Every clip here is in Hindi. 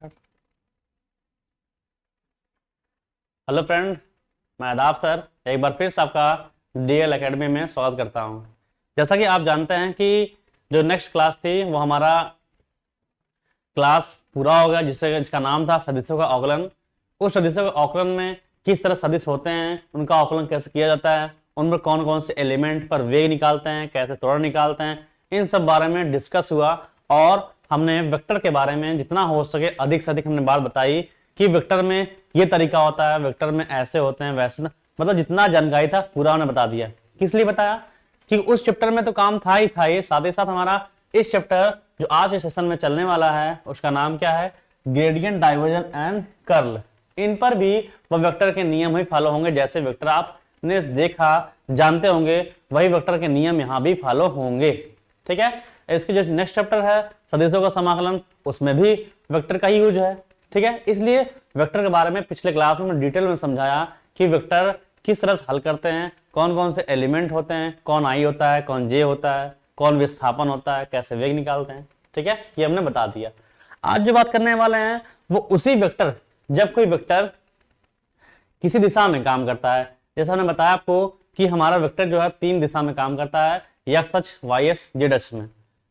हेलो फ्रेंड, मैं आदाब सर एक बार फिर से आपका डीएल एकेडमी में स्वागत करता हूं। जैसा कि आप जानते हैं कि जो नेक्स्ट क्लास थी वो हमारा क्लास पूरा हो गया, जिसका नाम था सदिशों का आकलन। उस सदिशों के आकलन में किस तरह सदिश होते हैं, उनका आकलन कैसे किया जाता है, उन पर कौन कौन से एलिमेंट पर वेग निकालते हैं, कैसे त्वरण निकालते हैं, इन सब बारे में डिस्कस हुआ। और हमने वेक्टर के बारे में जितना हो सके अधिक से अधिक हमने बात बताई कि वेक्टर में ये तरीका होता है, वेक्टर में ऐसे होते हैं, वैसे मतलब जितना जानकारी था पूरा उन्होंने बता दिया। किस लिए बताया कि उस चैप्टर में तो काम था ही था, ये साथ ही साथ हमारा इस चैप्टर जो आज के सेशन में चलने वाला है उसका नाम क्या है, ग्रेडियंट, डाइवर्जन एंड कर्ल। इन पर भी वह वेक्टर के नियम ही फॉलो होंगे। जैसे वेक्टर आपने देखा जानते होंगे वही वेक्टर के नियम यहाँ भी फॉलो होंगे। ठीक है, इसके जो नेक्स्ट चैप्टर है सदिशों का समाकलन, उसमें भी वेक्टर का ही यूज है। ठीक है, इसलिए वेक्टर के बारे में पिछले क्लास में डिटेल में समझाया कि वेक्टर किस तरह से हल करते हैं, कौन कौन से एलिमेंट होते हैं, कौन आई होता है, कौन जे होता है, कौन विस्थापन होता है, कैसे वेग निकालते हैं। ठीक है, ये हमने बता दिया। आज जो बात करने वाले हैं वो उसी वेक्टर, जब कोई वेक्टर किसी दिशा में काम करता है। जैसा हमने बताया आपको कि हमारा वेक्टर जो है 3 दिशा में काम करता है, एक्स अक्ष, वाई अक्ष, जेड अक्ष में।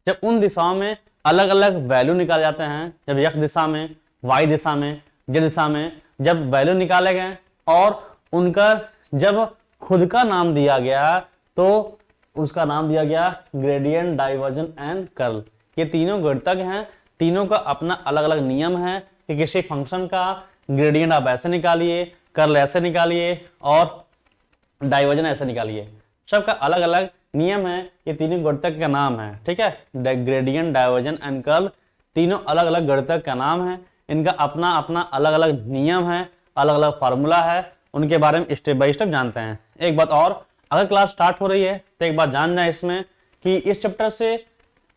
जब उन दिशाओं में अलग अलग वैल्यू निकाले जाते हैं, जब एक्स दिशा में, वाई दिशा में, जेड दिशा में जब वैल्यू निकाले गए और उनका जब खुद का नाम दिया गया तो उसका नाम दिया गया ग्रेडियंट, डाइवर्जन एंड कर्ल। ये तीनों गणितज्ञ हैं, तीनों का अपना अलग अलग नियम है कि किसी फंक्शन का ग्रेडियंट आप ऐसे निकालिए, कर्ल ऐसे निकालिए और डाइवर्जन ऐसे निकालिए। सबका अलग अलग नियम है, ये तीनों गणितज्ञ का नाम है। ठीक है, ग्रेडियंट, डाइवर्जन एंड कर्ल तीनों अलग अलग गणितज्ञ का नाम है। इनका अपना अपना अलग अलग नियम है, अलग अलग फार्मूला है, उनके बारे में स्टेप बाय स्टेप जानते हैं। एक बात और, अगर क्लास स्टार्ट हो रही है तो एक बात जान जाए इसमें कि इस चैप्टर से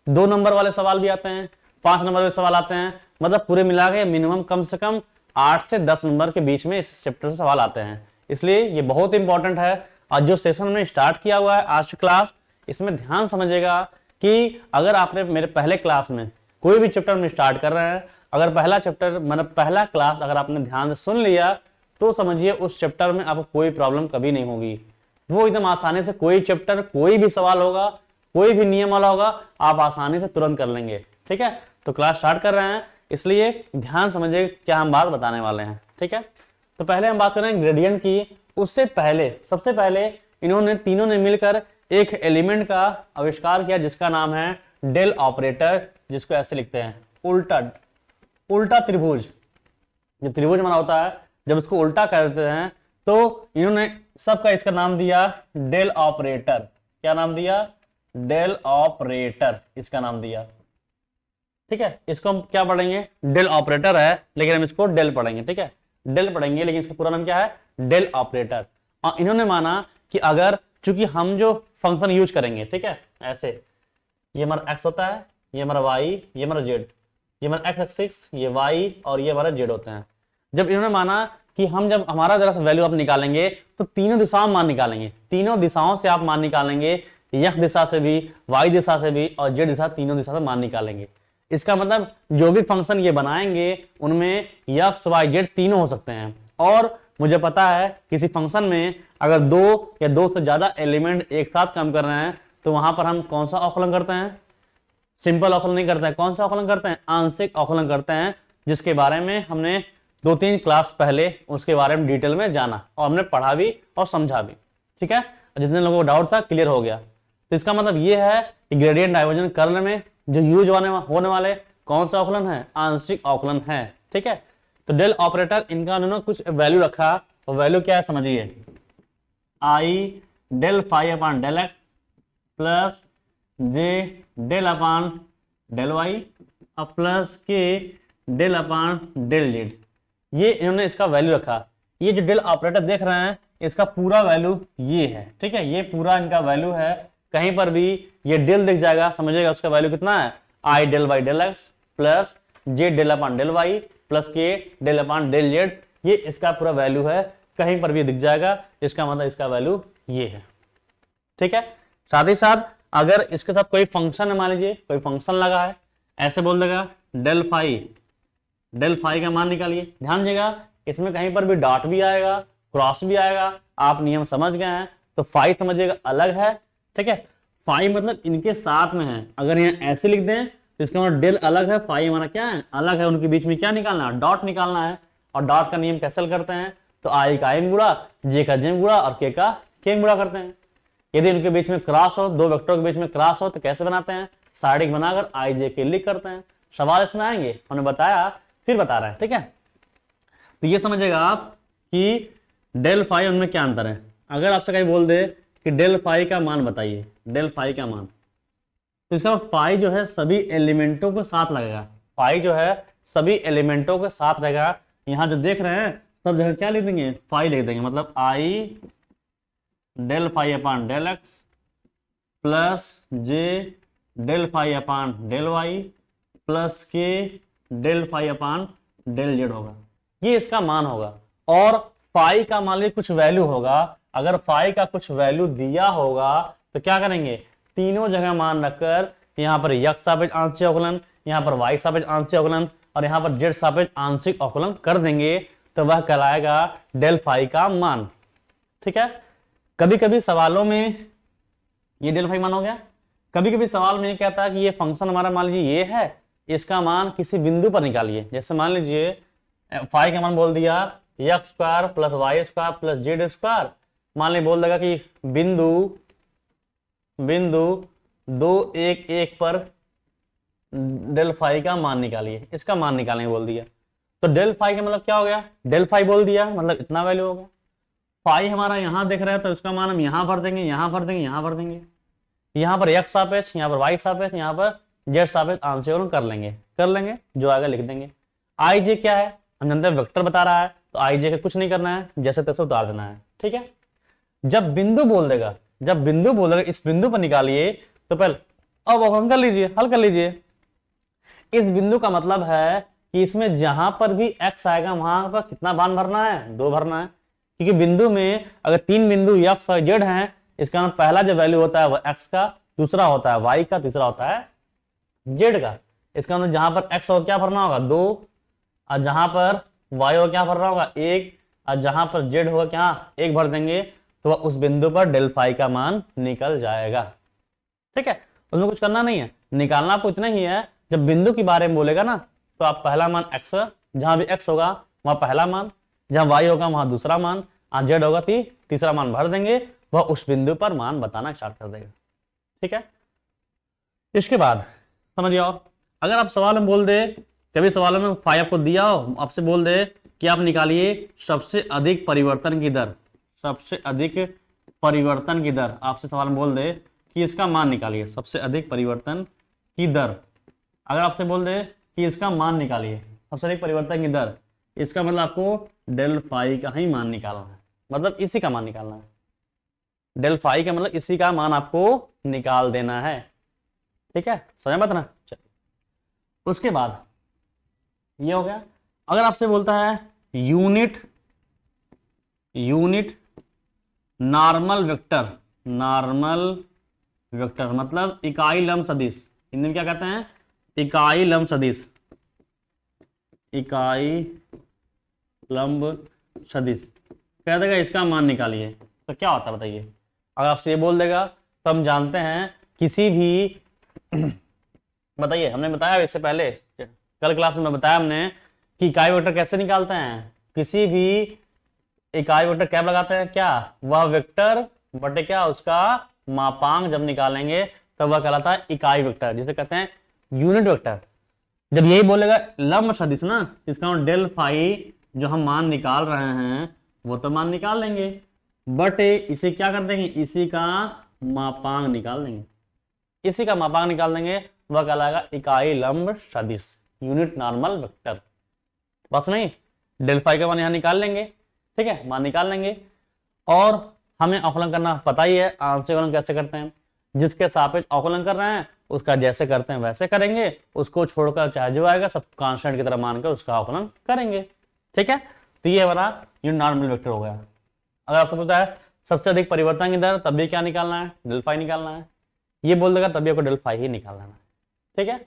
2 नंबर वाले सवाल भी आते हैं, 5 नंबर वाले सवाल आते हैं, मतलब पूरे मिला के मिनिमम कम से कम 8 से 10 नंबर के बीच में इस चैप्टर से सवाल आते हैं। इसलिए ये बहुत इंपॉर्टेंट है। आज जो सेशन में स्टार्ट किया हुआ है आज की क्लास, इसमें ध्यान समझिएगा कि अगर आपने मेरे पहले क्लास में कोई भी चैप्टर में स्टार्ट कर रहे हैं, अगर पहला चैप्टर मतलब पहला क्लास अगर आपने ध्यान से सुन लिया तो समझिए उस चैप्टर में आपको कोई प्रॉब्लम कभी नहीं होगी। वो एकदम आसानी से कोई चैप्टर, कोई भी सवाल होगा, कोई भी नियम वाला होगा, आप आसानी से तुरंत कर लेंगे। ठीक है, तो क्लास स्टार्ट कर रहे हैं, इसलिए ध्यान समझिए क्या हम बात बताने वाले हैं। ठीक है, तो पहले हम बात करें ग्रेडियंट की। उससे पहले सबसे पहले इन्होंने तीनों ने मिलकर एक एलिमेंट का आविष्कार किया जिसका नाम है डेल ऑपरेटर, जिसको ऐसे लिखते हैं उल्टा त्रिभुज। जो त्रिभुज बना होता है जब उसको उल्टा करते हैं तो इन्होंने सबका इसका नाम दिया डेल ऑपरेटर। क्या नाम दिया? डेल ऑपरेटर, इसका नाम दिया। ठीक है, इसको हम क्या पढ़ेंगे? डेल ऑपरेटर है लेकिन हम इसको डेल पढ़ेंगे। ठीक है, डेल पढ़ेंगे लेकिन इसका पूरा नाम क्या है? Del operator. और इन्होंने माना कि अगर चूंकि हम जो फंक्शन यूज करेंगे, ठीक है, ऐसे ये हमारा एक्स होता है, ये हमारा वाई, ये हमारा जेड, ये हमारा एक्स एक्सिस, ये वाई और ये हमारा जेड होते हैं। जब इन्होंने माना कि हम जब हमारा जरा सा वैल्यू आप निकालेंगे तो तीनों दिशाओं में मान निकालेंगे, तीनों दिशाओं से आप मान निकालेंगे, एक्स दिशा से भी, वाई दिशा से भी और जेड दिशा, तीनों दिशा से मान निकालेंगे। इसका मतलब जो भी फंक्शन ये बनाएंगे उनमें एक्स वाई जेड तीनों हो सकते हैं। और मुझे पता है किसी फंक्शन में अगर 2 या 2 से ज्यादा एलिमेंट एक साथ काम कर रहे हैं तो वहां पर हम कौन सा अवकलन करते हैं? सिंपल अवकलन नहीं करते हैं। कौन सा अवकलन करते हैं? आंशिक अवकलन करते हैं, जिसके बारे में हमने 2-3 क्लास पहले उसके बारे में डिटेल में जाना और हमने पढ़ा भी और समझा भी। ठीक है, जितने लोगों को डाउट था क्लियर हो गया। तो इसका मतलब ये है कि ग्रेडियंट, डाइवर्जन, कर्ल में जो यूज होने वाले कौन सा अवकलन है? आंशिक अवकलन है। ठीक है, तो डेल ऑपरेटर इनका उन्होंने कुछ वैल्यू रखा और वैल्यू क्या है समझिए, I del phi upon del x plus J del upon del Y और प्लस के डेल अपॉन डेल जेड। ये इन्होंने इसका वैल्यू रखा। ये जो डेल ऑपरेटर देख रहे हैं इसका पूरा वैल्यू ये है। ठीक है, ये पूरा इनका वैल्यू है। कहीं पर भी ये डेल दिख जाएगा समझिएगा उसका वैल्यू कितना है? I del Y del x plus J del upon del Y plus के डेल अपॉन डेल जेड, ये इसका पूरा वैल्यू है। कहीं पर भी दिख जाएगा इसका मतलब इसका वैल्यू ये है। ठीक है, साथ ही साथ अगर इसके साथ कोई फंक्शन है, मान लीजिए कोई फंक्शन लगा है, ऐसे बोल देगा डेल फाई डेल फाई का मान निकालिए। ध्यान दीजिएगा, इसमें कहीं पर भी डॉट भी आएगा, क्रॉस भी आएगा, आप नियम समझ गए हैं। तो फाई समझिएगा अलग है, ठीक है। फाई मतलब इनके साथ में है। अगर यहाँ ऐसे लिख दें तो इसका मतलब डेल अलग है, फाई हमारा क्या है, अलग है। उनके बीच में क्या निकालना है, डॉट निकालना है। और डॉट का नियम कैसे करते हैं, तो आई का आई में गुणा, जे का जे में गुणा और के का के में गुणा करते हैं। यदि उनके बीच में क्रॉस हो, दो वेक्टर के बीच में क्रॉस हो, तो कैसे बनाते हैं, साइड बनाकर आई जे के लिख करते हैं। सवाल इसमें आएंगे, हमने बताया फिर बता रहे हैं, ठीक है। तो ये समझिएगा आप कि डेल फाई उनमें क्या अंतर है। अगर आपसे कहीं बोल दे कि डेल फाई का मान बताइए, डेल फाई का मान, तो इसका फाई जो है सभी एलिमेंटों के साथ लगेगा। फाई जो है सभी एलिमेंटों के साथ रहेगा। यहां जो देख रहे हैं सब जगह क्या लिख देंगे, फाई लिख देंगे। मतलब I del phi upon del x plus J del phi upon del Y plus के del phi upon del Z होगा। ये इसका मान होगा। और फाई का मान लीजिए कुछ वैल्यू होगा। अगर फाई का कुछ वैल्यू दिया होगा तो क्या करेंगे, तीनों जगह मान रखकर यहाँ पर यक्स सापेक्ष आंशिक अवकलन, यहाँ पर वाई सापेक्ष आंशिक अवकलन और यहाँ पर जेड सापेक्ष आंशिक अवकलन कर देंगे, तो वह कहलाएगा डेल फाई का मान, ठीक है। कभी कभी सवालों में ये डेल फाई मान हो गया। कभी कभी सवाल में ये कहता है कि ये फंक्शन हमारा मान लीजिए ये है, इसका मान किसी बिंदु पर निकालिए। जैसे मान लीजिए फाई का मान बोल दिया x square plus y square plus z square, मान ली बोल देगा कि बिंदु बिंदु 2 1 1 पर डेल फाई का मान निकालिए, इसका मान निकालने बोल दिया। तो डेल फाई का मतलब क्या हो गया, डेल फाई बोल दिया मतलब इतना वैल्यू होगा। फाई हमारा यहां दिख रहा है तो इसका मान हम यहां भर देंगे, यहां भर देंगे, यहां भर देंगे। यहां पर एक्स सापेक्ष, यहां पर वाई सापेक्ष, यहां पर जेड सापेक्ष आंशिक कर लेंगे जो आएगा लिख देंगे। आई जे क्या है, हम जानते हैं वेक्टर बता रहा है, तो आई जे का कुछ नहीं करना है, जैसे तैसे उतार देना है, ठीक है। जब बिंदु बोल देगा, इस बिंदु पर निकालिए, तो पहले अब अवकलन कर लीजिए, हल कर लीजिए। इस बिंदु का मतलब है कि इसमें जहां पर भी x आएगा वहां पर कितना मान भरना है, 2 भरना है। क्योंकि बिंदु में अगर 3 बिंदु x और z हैं, इसका मतलब पहला जो वैल्यू होता है वह x का, दूसरा होता है y का, तीसरा होता है z का। इसका मतलब जहां पर x और क्या भरना होगा 2, और जहां पर y और क्या भरना होगा 1, और जहां पर z होगा क्या 1 भर देंगे, तो उस बिंदु पर डेल फाई का मान निकल जाएगा, ठीक है। उसमें कुछ करना नहीं है, निकालना आपको इतना ही है। जब बिंदु के बारे में बोलेगा ना, तो आप पहला मान x, जहां भी x होगा वहां पहला मान, जहां y होगा वहां दूसरा मान, और z होगा तीसरा मान भर देंगे, वह उस बिंदु पर मान बताना स्टार्ट कर देगा, ठीक है। इसके बाद समझिए, और अगर आप सवाल में बोल दे, कभी सवालों में फाई आपको दिया हो, आपसे बोल दे कि आप निकालिए सबसे अधिक परिवर्तन की दर, सबसे अधिक परिवर्तन की दर, आपसे सवाल में बोल दे कि इसका मान निकालिए, सबसे अधिक परिवर्तन की दर। अगर आपसे बोल दे कि इसका मान निकालिए, सबसे अधिक परिवर्तन की दर, इसका मतलब आपको डेल फाई का ही मान निकालना है, मतलब इसी का मान निकालना है। डेल फाई का मतलब इसी का मान आपको निकाल देना है, ठीक है, समझ मत ना। चलिए उसके बाद ये हो गया। अगर आपसे बोलता है यूनिट नॉर्मल वेक्टर मतलब इकाई लंब सदिश, हिंदी में क्या कहते हैं, इकाई लंब सदिश, कह देगा इसका मान निकालिए, तो क्या होता है बताइए। अगर आपसे ये बोल देगा तो हम जानते हैं किसी भी बताइए, हमने बताया इससे पहले कल क्लास में बताया हमने कि इकाई वेक्टर कैसे निकालते हैं। किसी भी इकाई वेक्टर क्या लगाते हैं, क्या वह वेक्टर बटे क्या उसका मापांक जब निकालेंगे तब वह कहलाता है इकाई वेक्टर, जिसे कहते हैं यूनिट वेक्टर। जब यही बोलेगा लंब सदिश ना, इसका डेल फाई जो हम मान निकाल रहे हैं वो तो मान निकाल लेंगे, बट इसे क्या कर देंगे, इसी का मापांक निकाल देंगे, वह कहलाएगा इकाई लंब सदिश, यूनिट नॉर्मल वेक्टर। बस नहीं, डेल फाई का मान यहां निकाल लेंगे, ठीक है, मान निकाल लेंगे। और हमें अवकलन करना पता ही है, आंशिक अवकलन कैसे करते हैं, जिसके सापेक्ष अवकलन कर रहे हैं उसका जैसे करते हैं वैसे करेंगे, उसको छोड़कर चाहे जो आएगा सब कांस्टेंट की तरह मानकर उसका अवकलन करेंगे, ठीक है। तो ये हमारा यूनिट नॉर्मल वेक्टर हो गया। अगर आपसे पूछता है सबसे अधिक परिवर्तन की दर, तब भी क्या निकालना है, डेल फाई निकालना है। ये बोल देगा तभी आपको डेल फाई ही निकालना है, ठीक है।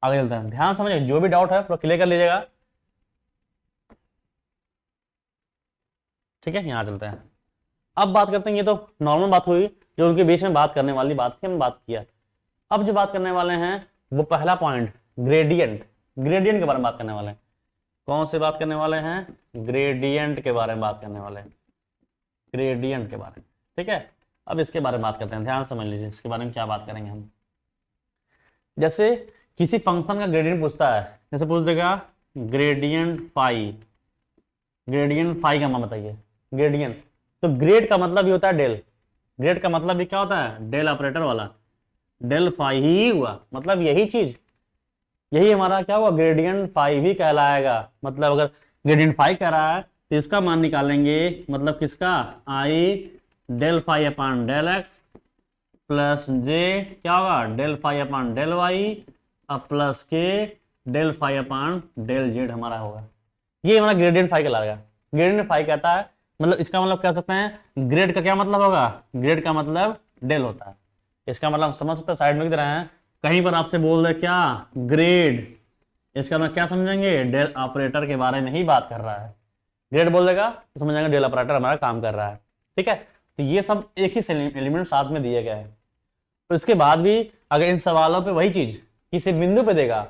आगे चलते हैं, ध्यान समझिए, जो भी डाउट है पूरा क्लियर कर लीजिएगा। ठीक है, यहाँ चलते हैं। अब बात करते हैं, ये तो नॉर्मल बात हुई जो उनके बीच में बात करने वाली बात थी, हम बात किया। अब जो बात करने वाले हैं वो पहला पॉइंट ग्रेडियंट, ग्रेडियंट के बारे में बात करने वाले हैं। कौन से बात करने वाले हैं? ग्रेडियंट के बारे में बात करने वाले हैं, ग्रेडियंट के बारे में। ठीक है, अब इसके बारे में बात करते हैं, ध्यान समझ लीजिए इसके बारे में क्या बात करेंगे हम। जैसे किसी फंक्शन का ग्रेडियंट पूछता है, जैसे पूछ देगा ग्रेडियंट फाई, ग्रेडियंट फाई का मान बताइए। ग्रेडियंट तो ग्रेड का मतलब ही होता है डेल, ग्रेड का मतलब भी क्या होता है? डेल ऑपरेटर वाला, डेल फाई ही हुआ, मतलब यही चीज, यही हमारा क्या हुआ? ग्रेडियंट फाई भी कहलाएगा। मतलब अगर ग्रेडियंट फाई कह रहा है तो इसका मान निकालेंगे, मतलब किसका? I del phi upon del x plus J क्या होगा? Del phi upon del Y अब प्लस के del phi upon del Z हमारा होगा। ये हमारा ग्रेडियंट फाई कहलाएगा। ग्रेडियंट फाई कहता है, मतलब इसका मतलब कह सकते हैं ग्रेड का क्या मतलब होगा? ग्रेड का मतलब डेल होता है। इसका मतलब समझ सकते हैं, साइड में लिख रहे हैं, कहीं पर आपसे बोल दे क्या ग्रेड, इसका मतलब क्या समझेंगे? डेल ऑपरेटर के बारे में ही बात कर रहा है। ग्रेड बोल देगा तो समझेंगे डेल ऑपरेटर हमारा काम कर रहा है। ठीक है, तो ये सब एक ही एलिमेंट साथ में दिए गए हैं। तो इसके बाद भी अगर इन सवालों पे वही चीज किसी बिंदु पे देगा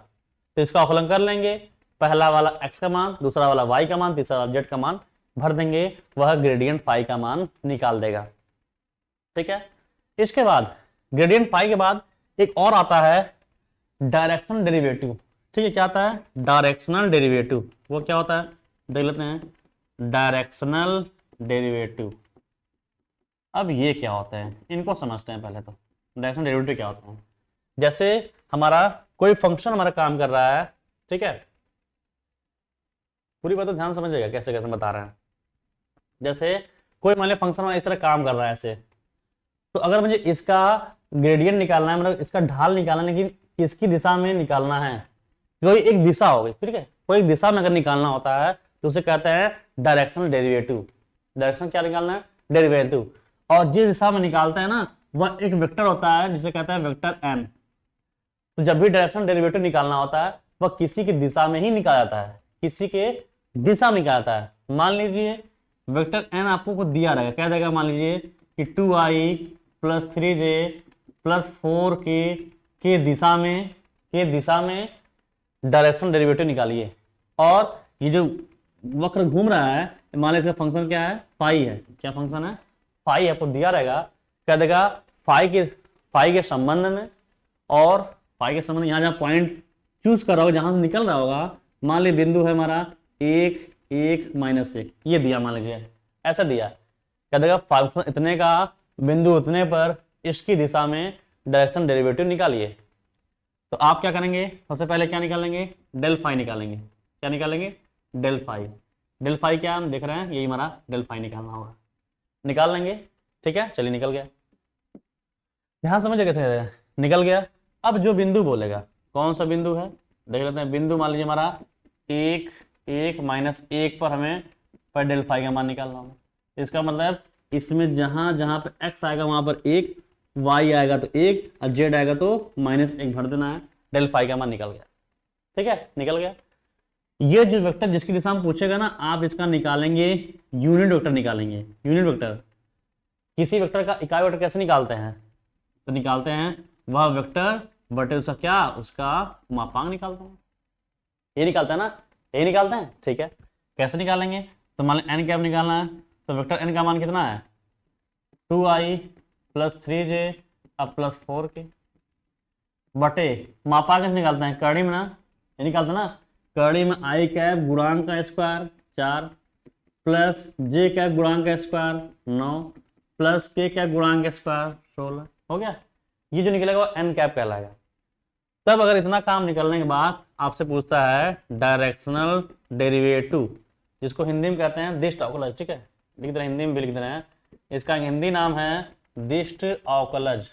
तो इसका अवकलन कर लेंगे, पहला वाला x का मान, दूसरा वाला y का मान, तीसरा वाला z का मान भर देंगे, वह ग्रेडियंट फाई का मान निकाल देगा। ठीक है, इसके बाद ग्रेडियंट फाई के बाद एक और आता है डायरेक्शनल डेरिवेटिव। ठीक है, क्या आता है? Directional derivative. वो क्या होता है देख लेते हैं, डायरेक्शनल डेरिवेटिव। अब ये क्या होता है इनको समझते हैं पहले तो। डायरेक्शनल डेरिवेटिव क्या होता है? जैसे हमारा कोई फंक्शन हमारा काम कर रहा है, ठीक है, पूरी बात तो ध्यान समझिएगा कैसे कैसे बता रहे हैं। जैसे कोई मान लिया फंक्शन इस तरह काम कर रहा है ऐसे, तो अगर मुझे इसका ग्रेडियंट निकालना है, मतलब इसका ढाल निकालना है, लेकिन किसकी दिशा में निकालना है, कोई एक दिशा होगी, ठीक है, कोई एक दिशा में अगर निकालना होता है तो उसे कहते हैं डायरेक्शनल डेरिवेटिव। डायरेक्शन क्या निकालना है? डेरिवेटिव। और जिस दिशा में निकालते हैं ना वह एक वेक्टर होता है जिसे कहते हैं वेक्टर एन। तो जब भी डायरेक्शनल डेरिवेटिव निकालना होता है वह किसी की दिशा में ही निकाला जाता है, किसी के दिशा में निकाला जाता है। मान लीजिए वेक्टर एन आपको को दिया रहेगा, क्या देगा? मान लीजिए कि 2i plus 3j plus 4k के दिशा में डायरेक्शनल डेरिवेटिव निकालिए। और ये जो वक्र घूम रहा है मान लीजिए इसका फंक्शन क्या है? फाई है। क्या फंक्शन है? फाई आपको दिया रहेगा, क्या देगा? फाई के संबंध में, और फाई के संबंध में यहाँ जहाँ पॉइंट चूज कर रहा होगा, जहां से निकल रहा होगा, मान लीजिए बिंदु है हमारा 1 1 -1, ये दिया मान लीजिए, ऐसा दिया, क्या देगा? फंक्शन इतने का बिंदु उतने पर इसकी दिशा में डायरेक्शन डेरिवेटिव निकालिए। तो आप क्या करेंगे? सबसे पहले क्या निकालेंगे? डेल फाई निकालेंगे। क्या निकालेंगे? Del phi. डेल फाई क्या हम देख रहे हैं, यही हमारा डेल फाई निकालना होगा, निकाल लेंगे। ठीक है, चलिए निकल गया। ध्यान समझिए कैसे निकल गया। अब जो बिंदु बोलेगा, कौन सा बिंदु है देख लेते हैं। बिंदु मान लीजिए हमारा 1 1 -1 पर हमें पर डेल फाई का मान निकालना होगा। इसका मतलब इसमें जहां जहां पे x आएगा वहां पर 1, y आएगा तो 1 और z आएगा तो -1 भर देना है। डेल फाई का मान निकल गया। ठीक है, निकल गया। ये जो वेक्टर जिसकी दिशा में पूछेगा ना, आप इसका निकालेंगे यूनिट वेक्टर निकालेंगे। यूनिट वेक्टर, किसी वेक्टर का इकाई वेक्टर कैसे निकालते हैं? तो निकालते हैं वह वेक्टर बटे उसका क्या? उसका मापांक निकालते हैं। ये निकालते हैं ना, ये निकालते हैं। ठीक है, कैसे निकालेंगे? तो मान लीजिए एन कैप निकालना है, तो वेक्टर एन का मान कितना है? 2i प्लस 3j अब प्लस 4k बटे मापांक कैसे निकालते हैं? करड़ी में ना, ये निकालते हैं ना, करड़ी में आई कैप गुणांक का स्क्वायर 4 प्लस जे कैप गुणांक का स्क्वायर 9 प्लस के कैप गुणांक का स्क्वायर 16 हो गया। ये जो निकलेगा वो एन कैप कहलाएगा। तब अगर इतना काम निकलने के बाद आपसे पूछता है डायरेक्शनल डेरिवेटिव, जिसको हिंदी में कहते हैं दिष्ट अवकलज। ठीक है, लिख दे रहे हैं, हिंदी में भी लिख दे रहे हैं। इसका हिंदी नाम है दिष्ट अवकलज।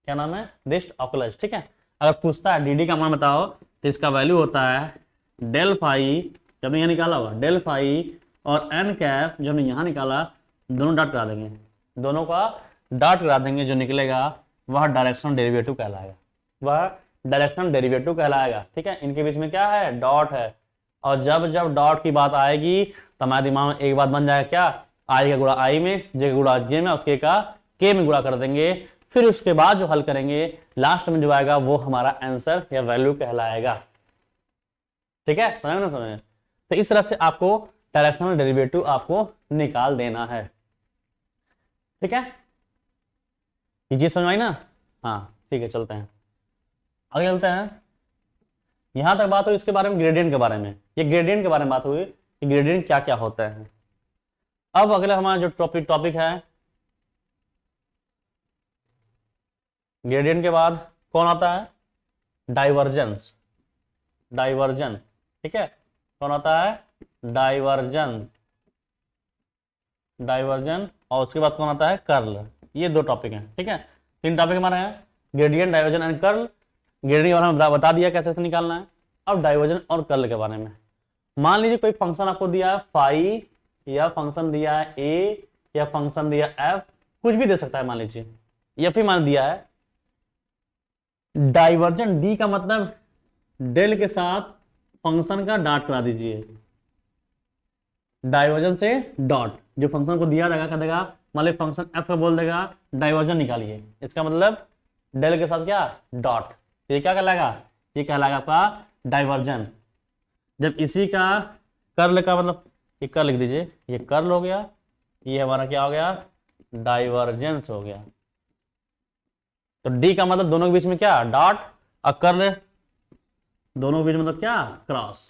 क्या नाम है? दिष्ट अवकलज। ठीक है, अगर पूछता है डी का मान बताओ तो इसका वैल्यू होता है डेल फाई, जब हमने यहाँ निकाला होगा डेल फाई, और एन कैप जो हमने यहाँ निकाला, दोनों डॉट करा देंगे, दोनों का डॉट करा देंगे। जो निकलेगा वह डायरेक्शनल डेरिवेटिव कहलाएगा, वह डायरेक्शनल डेरिवेटिव कहलाएगा। ठीक है, इनके बीच में क्या है? डॉट है। और जब जब डॉट की बात आएगी तो हमारे दिमाग में एक बात बन जाएगा क्या, आई का गुणा आई में, जे का गुणा जे में और के का के में गुणा कर देंगे। फिर उसके बाद जो हल करेंगे लास्ट में जो आएगा वो हमारा आंसर या वैल्यू कहलाएगा। ठीक है, समझ ना समझ। तो इस तरह से आपको डायरेक्शनल डेरिवेटिव आपको निकाल देना है। ठीक है, ये चीज समझ आई ना। हाँ ठीक है, चलते हैं आगे, चलते हैं। यहां तक बात हुई इसके बारे में, ग्रेडियंट के बारे में। ये ग्रेडियंट के बारे में बात हुई कि ग्रेडियंट क्या क्या होता है। अब अगला हमारा जो टॉपिक है, ग्रेडियंट के बाद कौन आता है, डाइवर्जेंस। डाइवर्जन, ठीक है, कौन आता है, डाइवर्जन। डाइवर्जन, और उसके बाद कौन आता है, कर्ल। ये दो टॉपिक हैं। ठीक है, तीन टॉपिक हमारे हैं, gradient, diversion and curl. Gradient के बारे में बता दिया कैसे निकालना है। अब डाइवर्जन और कर्ल के बारे में, मान लीजिए कोई फंक्शन आपको दिया है फाई, या फंक्शन दिया है ए, या फंक्शन दिया एफ, कुछ भी दे सकता है, मान लीजिए या फिर मान दिया है डाइवर्जन, डी का मतलब डेल के साथ फंक्शन का डॉट करा दीजिए। डाइवर्जन से डॉट, जो फंक्शन को दिया रहेगा, कह देगा मान लीजिए फंक्शन एफ का बोल देगा डाइवर्जन निकालिए, इसका मतलब डेल के साथ क्या, डॉट। ये क्या कहलाएगा, ये कहलाएगा आपका डाइवर्जन। जब इसी का कर्ल का मतलब, ये कर्ल लिख दीजिए, ये कर्ल हो गया, ये हमारा क्या हो गया, डाइवर्जेंस हो गया। तो डी का मतलब दोनों के बीच में क्या, डॉट, और कर्ल दोनों के बीच में मतलब क्या, क्रॉस।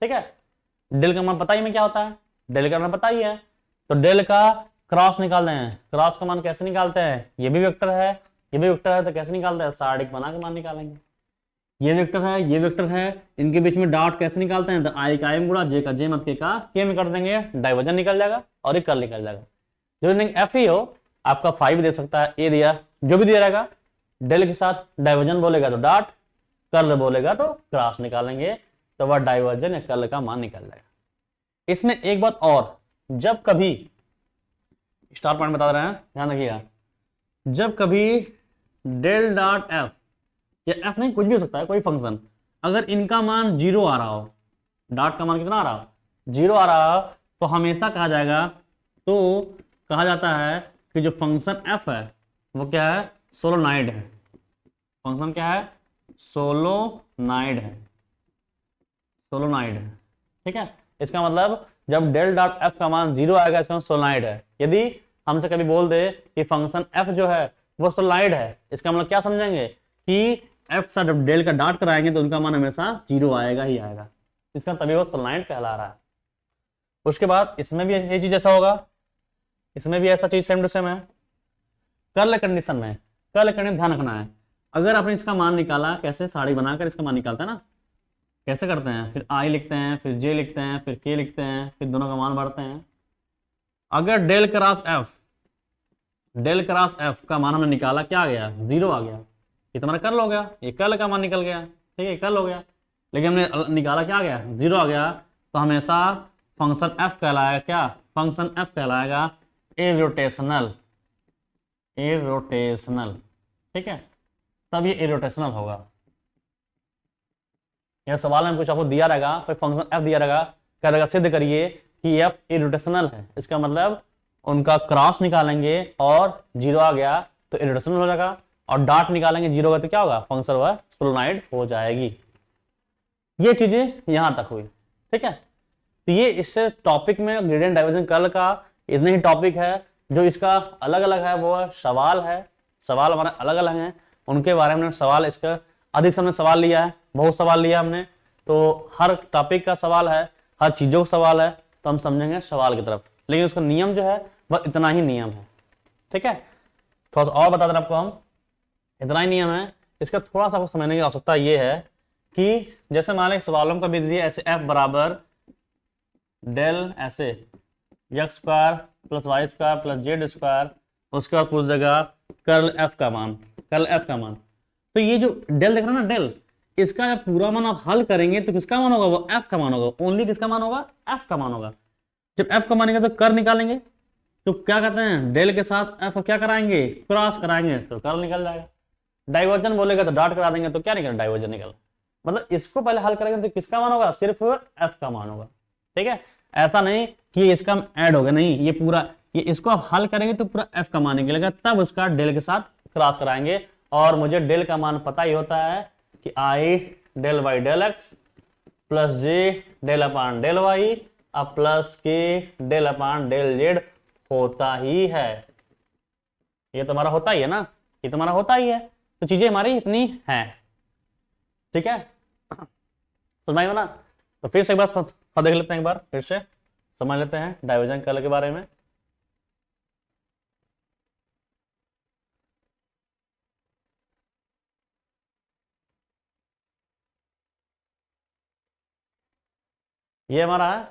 ठीक है, डेल का मान पता ही में क्या होता है, डेल का मान पता ही है, तो डेल का क्रॉस निकाल रहे हैं। क्रॉस का मान कैसे निकालते हैं, ये भी वेक्टर है, ये भी वेक्टर है, तो कैसे निकालते हैं, सारणिक बना के मान निकालेंगे। ये वेक्टर है, ये वेक्टर है, इनके बीच में डॉट कैसे निकालते हैं, तो आई का आई में गुणा, जे का जे में, के का के में कर देंगे, डाइवर्जन निकल जाएगा और ये कर्ल निकल जाएगा। जो एफ ही हो, आपका 5 दे सकता है, ए दिया, जो भी दिया रहेगा, डेल के साथ डाइवर्जन बोलेगा तो डॉट, कर्ल बोलेगा तो क्रॉस निकालेंगे, तो वह डाइवर्जन या कर्ल का मान निकल जाएगा। इसमें एक बात और, जब कभी स्टार पॉइंट बता रहे हैं, ध्यान रखिएगा, जब कभी डेल डॉट एफ, या एफ नहीं कुछ भी हो सकता है, कोई फंक्शन, अगर इनका मान 0 आ रहा हो, डॉट का मान कितना आ रहा हो, 0 आ रहा हो, तो हमेशा कहा जाएगा, तो कहा जाता है कि जो फंक्शन एफ है वो क्या है, सोलोनॉइड है। फंक्शन क्या है, सोलोनॉइड है, सोलोनॉइड है। ठीक है, इसका मतलब जब डेल डॉट एफ का मान 0 आएगा, इसका सोलोनॉइड है। यदि हमसे कभी बोल दे कि फंक्शन एफ जो है वो सोलोनॉइड है, इसका मतलब क्या समझेंगे कि एफ के साथ जब डेल का डॉट कराएंगे तो उनका मान हमेशा 0 आएगा ही आएगा, इसका तभी वो सोलोनॉइड कहला रहा है। उसके बाद इसमें भी ये चीज ऐसा होगा, इसमें भी ऐसा चीज सेम टू सेम है। कर्ल कंडीशन में, कर्ल कंडीशन ध्यान रखना है, अगर आपने इसका मान निकाला, कैसे साड़ी बनाकर इसका मान निकालता है ना, कैसे करते हैं, फिर आई लिखते हैं, फिर जे लिखते हैं, फिर के लिखते हैं, फिर दोनों का मान बढ़ते हैं। अगर del cross f, del cross f का मान हमने निकाला, क्या आ गया, 0 आ गया, ये तुम्हारा कर्ल हो गया, ये कर्ल का मान निकल गया। ठीक है, कर्ल हो गया, लेकिन हमने निकाला क्या आ गया, 0 आ गया, तो हमेशा फंक्शन एफ कहलाएगा क्या, फंक्शन एफ कहलाएगा इरोटेशनल, इरोटेशनल। ठीक है, तब ये इरोटेशनल होगा। यह सवाल में कुछ आपको दिया रहेगा, कोई फंक्शन एफ दिया रहेगा, कह रहेगा सिद्ध करिए कि एफ इरोटेशनल है, इसका मतलब उनका क्रॉस निकालेंगे और 0 आ गया तो इरोटेशनल हो जाएगा, और डॉट निकालेंगे 0 होगा तो क्या होगा, फंक्शन वह सोलोनॉइड हो जाएगी। ये चीजें यहां तक हुई। ठीक है, तो ये इससे टॉपिक में ग्रेडियंट, डाइवर्जन, कर्ल का इतने ही टॉपिक है। जो इसका अलग अलग है वो सवाल है, सवाल हमारे अलग अलग हैं, उनके बारे में सवाल, इसका अधिक हमने सवाल लिया है, बहुत सवाल लिया हमने, तो हर टॉपिक का सवाल है, हर चीजों का सवाल है, तो हम समझेंगे सवाल की तरफ, लेकिन उसका नियम जो है बस इतना ही नियम है। ठीक है, थोड़ा सा और बता दें आपको हम, इतना ही नियम है। इसका थोड़ा सा आपको समझने की आवश्यकता ये है कि जैसे मान लें सवालों का विधि ऐसे एफ बराबर डेल ऐसे x square plus y square plus z square, उसके बाद पूछ देगा कर्ल एफ का मान, कर्ल एफ का मान। तो ये जो डेल देख रहे हैं ना, डेल, इसका जब पूरा मान आप हल करेंगे तो किसका मान होगा, वो एफ का मान होगा, ओनली किसका मान होगा, एफ का मान होगा। जब एफ का मानेंगे तो कर निकालेंगे, तो क्या कहते हैं, डेल के साथ एफ क्या कराएंगे, क्रॉस कराएंगे तो कर्ल निकल जाएगा। डाइवर्जन बोलेगा तो डॉट करा देंगे तो क्या निकल, डाइवर्जन निकल। मतलब इसको पहले हल करेंगे तो किसका मान होगा, सिर्फ एफ का मान होगा। ठीक है, ऐसा नहीं कि ये इसका ऐड हो गया, नहीं, ये पूरा, ये इसको आप हल करेंगे तो पूरा एफ का मान निकलेगा, तब उसका डेल के साथ क्रॉस कराएंगे। और मुझे डेल का मान पता ही होता है कि I del Y del x plus J del upon del Y अब प्लस के डेल अपान डेल जेड होता ही है। ये तुम्हारा होता ही है ना, ये तुम्हारा होता ही है, तो चीजें हमारी इतनी हैं। ठीक है, समझ में ना? तो फिर से एक बार देख लेते हैं, एक बार फिर से समझ लेते हैं डाइवर्जन कर्ल के बारे में। ये हमारा है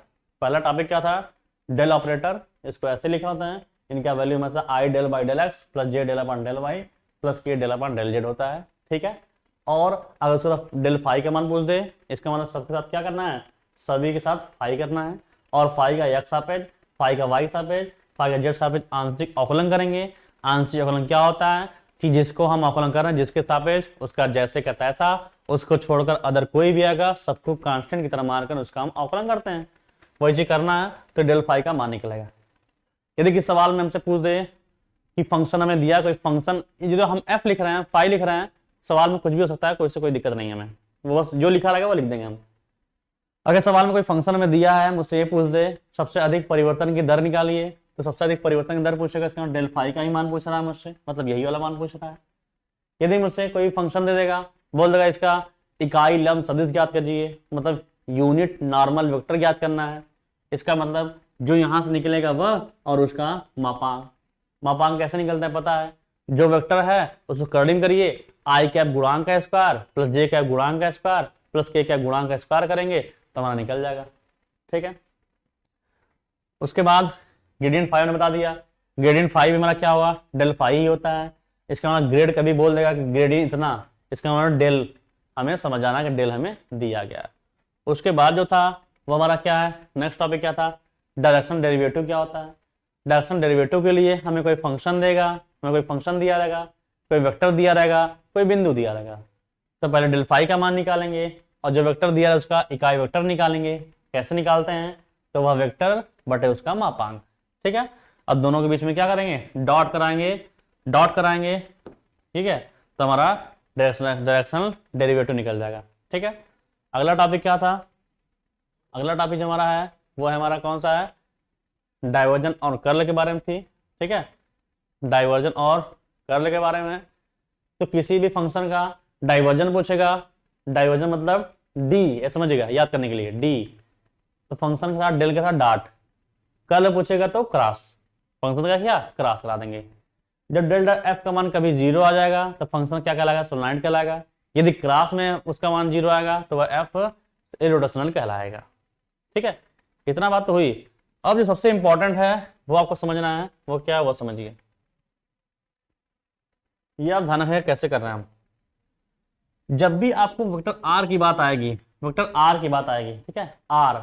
पहला टॉपिक, क्या था? Del operator. इसको ऐसे लिखा होता है, इनका वैल्यू में से I del by del x plus J del upon del Y plus के डेल अपॉन डेल जेड होता है। ठीक है, और अगर उसको डेल फाई का मान पूछ दे, इसका मतलब सबके साथ क्या करना है? सभी के साथ फाई करना है, और फाई का एक्स सापेक्ष, फाई का वाई सापेक्ष, फाई का जेड सापेक्ष आंशिक अवकलन करेंगे। आंशिक अवकलन क्या होता है कि जिसको हम अवकलन कर रहे हैं जिसके सापेक्ष, उसका जैसे का तैसा, उसको छोड़कर अदर कोई भी आएगा सबको कांस्टेंट की तरह मानकर उसका हम अवकलन करते हैं। वही चीज करना है तो डेल फाई का मान निकलेगा। यदि किस सवाल में हमसे पूछ दे कि फंक्शन हमें दिया, कोई फंक्शन, जो हम एफ लिख रहे हैं, फाई लिख रहे हैं, सवाल में कुछ भी हो सकता है, कोई से कोई दिक्कत नहीं है हमें, वो बस जो लिखा रहेगा वो लिख देंगे हम। अगर सवाल में कोई फंक्शन में दिया है, मुझसे ये पूछ दे सबसे अधिक परिवर्तन की दर निकालिए, तो सबसे अधिक परिवर्तन की दर पूछेगा, इसका डेल फाई का ही मान पूछ रहा है मुझसे, मतलब यही वाला मान पूछ रहा है। यदि मुझसे कोई फंक्शन दे देगा, बोल देगा इसका इकाई लंब सदिश ज्ञात कीजिए, मतलब यूनिट नॉर्मल वेक्टर ज्ञात करना है, इसका मतलब जो यहां से निकलेगा वह और उसका मापांक। मापांक कैसे निकलता है पता है? जो वेक्टर है उसको कर्लिंग करिए, आई कैप गुणांक का स्क्वायर प्लस जे कैप गुणांक का स्क्वायर प्लस के कैप गुणांक का स्क्वायर करेंगे तो हमारा निकल जाएगा। ठीक है, उसके बाद ग्रेडियंट फाइव ने बता दिया, ग्रेडियंट फाइव हमारा क्या होगा? डेल फाई ही होता है। इसका मतलब ग्रेड कभी बोल देगा कि ग्रेडियंट इतना, इसका मतलब डेल हमें समझ आना कि डेल हमें दिया गया। उसके बाद जो था वो हमारा क्या है, नेक्स्ट टॉपिक क्या था? डायरेक्शन डेरिवेटिव क्या होता है? डायरेक्शन डेरिवेटिव के लिए हमें कोई फंक्शन देगा, हमें कोई फंक्शन दिया रहेगा, कोई वेक्टर दिया रहेगा, कोई बिंदु दिया रहेगा, तो पहले डेल फाई का मान निकालेंगे और जो वेक्टर दिया है उसका इकाई वेक्टर निकालेंगे। कैसे निकालते हैं? तो वह वेक्टर बटे उसका मापांक। ठीक है, अब दोनों के बीच में क्या करेंगे? डॉट कराएंगे, डॉट कराएंगे। ठीक है, तो हमारा डायरेक्शनल डेरिवेटिव निकल जाएगा। ठीक है, अगला टॉपिक क्या था? अगला टॉपिक जो हमारा है वो है हमारा कौन सा है? डाइवर्जन और कर्ल के बारे में थी। ठीक है, डाइवर्जन और कर्ल के बारे में, तो किसी भी फंक्शन का डाइवर्जन पूछेगा, डाइवर्जन मतलब डी, ये समझिएगा याद करने के लिए, डी, तो फंक्शन के साथ डेल के साथ डॉट, कर्ल पूछेगा तो क्रॉस, फंक्शन का क्या क्रॉस करा देंगे। जब डेल डॉट एफ का मान कभी जीरो आ जाएगा तो फंक्शन क्या कहलाएगा? सोलनॉइड कहलाएगा। यदि क्रॉस में उसका मान जीरो आएगा तो वह एफ इररोटेशनल कहलाएगा। ठीक है, इतना बात तो हुई। अब जो सबसे इंपॉर्टेंट है वो आपको समझना है, वो क्या है वो समझिए। ये आप ध्यान रखिएगा कैसे कर रहे हैं हम। जब भी आपको वेक्टर आर की बात आएगी, वेक्टर आर की बात आएगी, ठीक है, आर,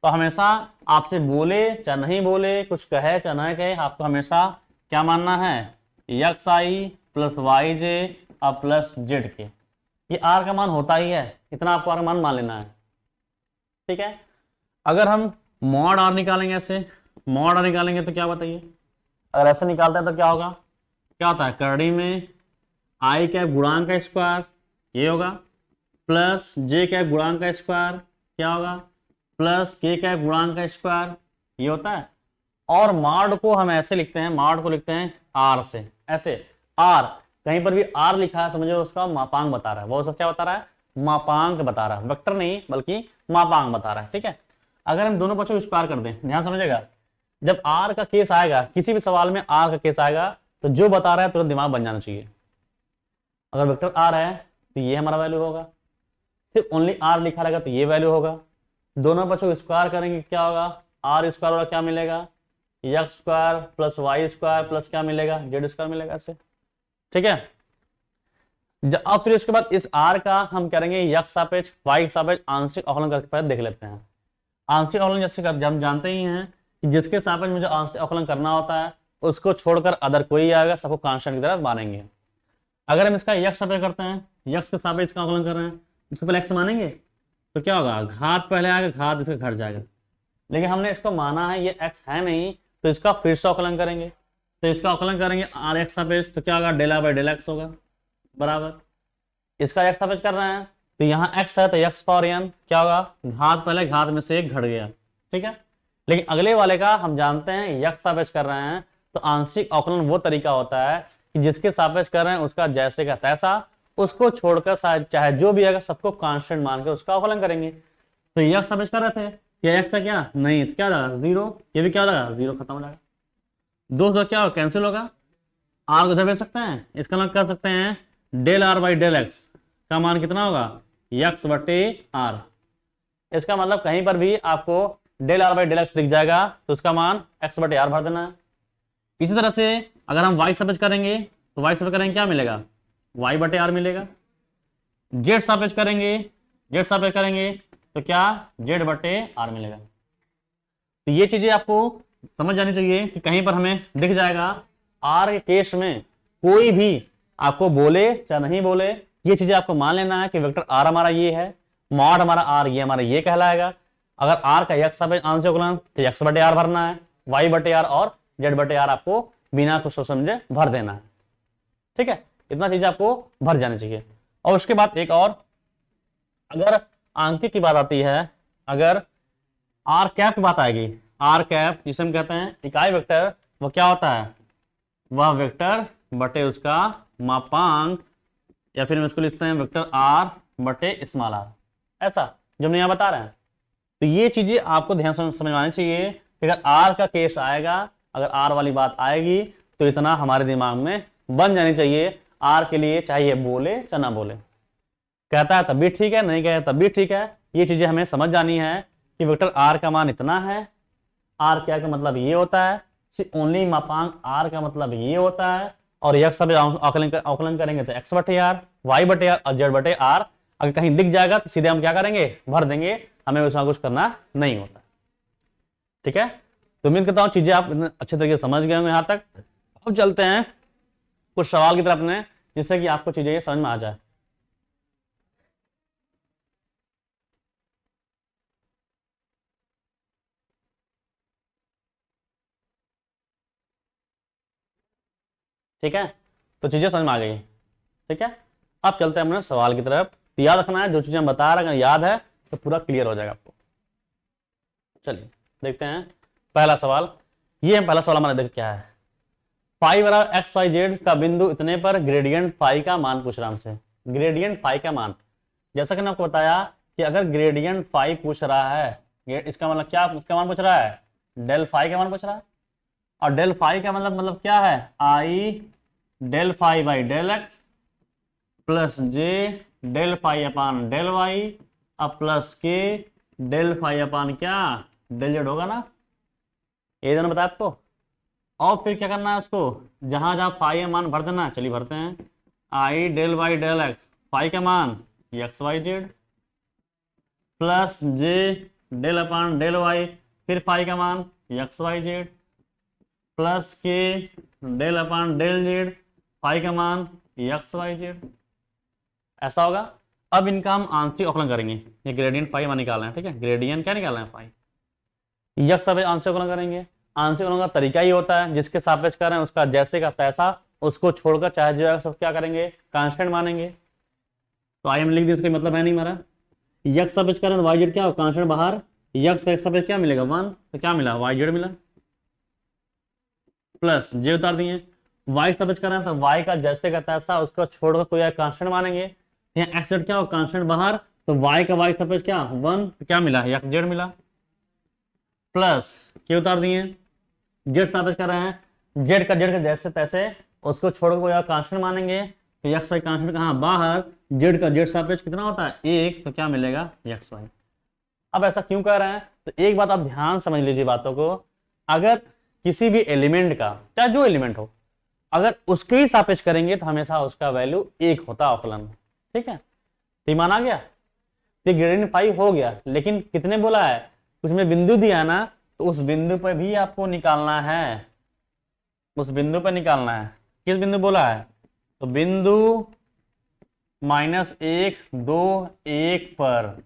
तो हमेशा आपसे बोले चाहे नहीं बोले, कुछ कहे चाहे ना कहे, आपको हमेशा क्या मानना है? एक्स आई प्लस वाई जे और प्लस जेड के, ये आर का मान होता ही है, इतना आपको आर का मान मान लेना है। ठीक है, अगर हम मॉड आर निकालेंगे, ऐसे मॉड आर निकालेंगे तो क्या बताइए? अगर ऐसे निकालते हैं तो क्या होगा? क्या होता है? करड़ी में आई कैप गुणांक का स्क्वायर ये होगा प्लस जे कैप गुणांक का स्क्वायर क्या होगा प्लस के कैप गुणांक का स्क्वायर ये होता है। और मॉड को हम ऐसे लिखते हैं, मॉड को लिखते हैं आर से, ऐसे आर, कहीं पर भी आर लिखा है समझो उसका मापांक बता रहा है, वो सब क्या बता रहा है? मापांक बता रहा है, वेक्टर नहीं बल्कि मापांक बता रहा है। ठीक है, अगर हम दोनों पक्षों को स्क्वायर कर दें, ध्यान समझिएगा, जब आर का केस आएगा, किसी भी सवाल में आर का केस आएगा तो जो बता रहा है तुरंत दिमाग बन जाना चाहिए। अगर वेक्टर आर है तो ये हमारा वैल्यू होगा, सिर्फ ओनली आर लिखा रहेगा तो ये वैल्यू होगा। दोनों पक्षों को स्क्वायर करेंगे क्या होगा? आर स्क्वायर वाला क्या मिलेगा? X square plus y square plus क्या मिलेगा? जेड स्क्वायर मिलेगा ऐसे। ठीक है, अब फिर उसके बाद इस आर का हम करेंगे एक्स सापेक्ष वाई सापेक्ष आंशिक अवकलन करके पहले देख लेते हैं। आंशिक अवकलन जैसे हम जानते ही हैं कि जिसके सापेक्ष मुझे आंशिक अवकलन करना होता है उसको छोड़कर अदर कोई आएगा सबको कांस्टेंट की तरह मानेंगे। अगर हम इसका यक्स सापेक्ष करते हैं, यक्स के सापेक्ष का अवकलन कर रहे हैं, इसको पहले एक्स मानेंगे तो क्या होगा? घात पहले आएगा, घात इसका घट जाएगा, लेकिन हमने इसको माना है ये x है नहीं, तो इसका फिर से अवकलन करेंगे। तो इसका अवकलन करेंगे आर एक्स सापेक्ष, तो क्या होगा, del are by del x होगा बराबर, इसका x सापेक्ष कर रहे हैं तो यहाँ x है तो x पावर n क्या होगा, घात पहले घात में से एक घट गया, ठीक है। लेकिन अगले वाले का हम जानते हैं x सापेक्ष कर रहे हैं, तो आंशिक अवकलन वो तरीका होता है कि जिसके सापेक्ष कर रहे हैं उसका जैसे का तैसा, उसको छोड़कर चाहे जो भी आएगा सबको कांस्टेंट मान के उसका अवकलन करेंगे। तो x सापेक्ष कर रहे थे, ये x है क्या, नहीं, तो क्या होगा जीरो, ये भी क्या होगा जीरो, खत्म हो जाएगा, दोस्तों क्या होगा, कैंसिल होगा, आर को उधर भेज सकते हैं, इसका मतलब कर सकते हैं del are by del x का मान कितना होगा, x बटे आर। इसका मतलब कहीं पर भी आपको del are by del x दिख जाएगा तो उसका मान x बटे आर भर देना है। इसी तरह से अगर हम y सापेक्ष करेंगे तो y सापेक्ष करेंगे क्या मिलेगा, y बटे आर मिलेगा। z सापेक्ष करेंगे तो क्या, z बटे आर मिलेगा। तो ये चीजें आपको समझ जानी चाहिए कि कहीं पर हमें दिख जाएगा आर के केस में कोई भी आपको बोले चाहे नहीं बोले, ये चीजें आपको मान लेना है कि वेक्टर आर हमारा ये है, मॉड हमारा आर ये हमारा ये कहलाएगा। अगर आर का x सापेक्ष आंशिक अवकलन तो x बटे आर भरना है, y बटे आर और z बटे आर आपको बिना कुछ सोच समझे भर देना है, ठीक है। इतना चीज आपको भर जानी चाहिए। और उसके बाद एक और, अगर आंकिक की बात आती है, अगर आर कैप की बात आएगी, आर कैप जिसे हम कहते हैं इकाई वेक्टर, वो क्या होता है, वह वेक्टर बटे उसका मापांक, या फिर हम इसको लिखते हैं वेक्टर आर बटे स्मॉल आर, ऐसा जो हम यहाँ बता रहे हैं। तो ये चीजें आपको ध्यान समझ आनी चाहिए कि अगर आर का केस आएगा, अगर आर वाली बात आएगी तो इतना हमारे दिमाग में बन जानी चाहिए आर के लिए, चाहे ये बोले चाहे ना बोले, कहता है तब भी ठीक है, नहीं कहता तब भी ठीक है। ये चीजें हमें समझ जानी है कि वेक्टर आर का मान इतना है, आर क्या का मतलब ये होता है, ओनली मापांक आर का मतलब ये होता है, और x सब अवकलन करेंगे तो x बटे आर, y बटे आर और z बटे आर। अगर कहीं दिख जाएगा तो सीधे हम क्या करेंगे, भर देंगे, हमें उसमें कुछ करना नहीं होता, ठीक है। तो उम्मीद करता हूं चीजें आप अच्छे तरीके से समझ गए होंगे यहाँ तक। अब चलते हैं कुछ सवाल की तरफ अपने, जिससे कि आपको चीजें समझ में आ जाए। ठीक है, तो चीजें समझ में आ गई, ठीक है। अब चलते हैं अपने सवाल की तरफ। तो याद रखना है जो चीजें हम बता रहे हैं, अगर याद है तो पूरा क्लियर हो जाएगा आपको। चलिए देखते हैं पहला सवाल। ये पहला सवाल हमारा देख क्या है, फाई बराबर एक्स वाई जेड का बिंदु इतने पर ग्रेडियंट फाई का मान पूछ रहा है हमसे। ग्रेडियंट फाई का मान, जैसा कि मैंने आपको बताया कि अगर ग्रेडियंट फाई पूछ रहा है, इसका मतलब क्या, इसका मान पूछ रहा है, डेल फाई का मान पूछ रहा है। और डेल फाई का मतलब क्या है, I del phi by del x plus J del phi upon del Y अब प्लस के डेल फाई अपान क्या, डेल जेड होगा ना, ये दोनों बताया आपको। और फिर क्या करना है उसको, जहां जहां फाई मान भर देना है, चलिए भरते हैं। आई del Y del X, phi का मान एक्स वाई जेड प्लस जे डेल अपान डेल वाई, फिर फाई का मान एक्स वाई जेड प्लस के del upon del Z, phi का मान एक्स वाई जेड, ऐसा होगा। अब इनका हम आंशिक अवकलन करेंगे, ये ग्रेडियंट फाई मान निकालना है, ठीक है। ग्रेडियंट क्या निकालना है, फाई, यक्स सब आंशिक अवकलन करेंगे। आंशिक अवकलन का तरीका ही होता है जिसके सापेक्ष कर रहे हैं उसका जैसे का तैसा, उसको छोड़कर चाहे जो सब क्या करेंगे, कांस्टेंट मानेंगे। तो आई हम लिख दी, इसका मतलब है नहीं हमारा, यक्स सापेक्ष कर रहे हैं वाई जेड क्या हो, कांस्टेंट बाहर, यक्स का एक सापेक्ष क्या मिलेगा 1, तो क्या मिला वाई जेड मिला, प्लस जे उतार दिए। वाई सापेक्ष कर रहे हैं तो वाई का जैसे का तैसा, उसको छोड़कर कोई कांस्टेंट मानेंगे। यहाँ एक्स जेड क्या हो, कांस्टेंट बाहर, तो वाई का वाई सापेक्ष क्या 1, तो क्या मिला एक्स जेड मिला, प्लस के उतार दिए। जेड सापेक्ष कर रहे हैं, जेड का जैसे तैसे, उसको छोड़कर कोई कांस्टेंट मानेंगे, तो एक्स वाई कांस्टेंट कहाँ बाहर, जेड का जेड सापेक्ष कितना होता है 1, तो क्या मिलेगा एक्स वाई। अब ऐसा क्यों कर रहे हैं, तो एक बात आप ध्यान समझ लीजिए बातों को, अगर किसी भी एलिमेंट का, चाहे जो एलिमेंट हो, अगर उसके ही सापेक्ष करेंगे तो हमेशा उसका वैल्यू 1 होता है अवकलन में, ठीक है। तो मान आ गया, तो ग्रेडियंट फाई हो गया, लेकिन कितने बोला है, कुछ में बिंदु दिया ना, तो उस बिंदु पर भी आपको निकालना है, उस बिंदु पर निकालना है। किस बिंदु बोला है, तो बिंदु -1 2 1 पर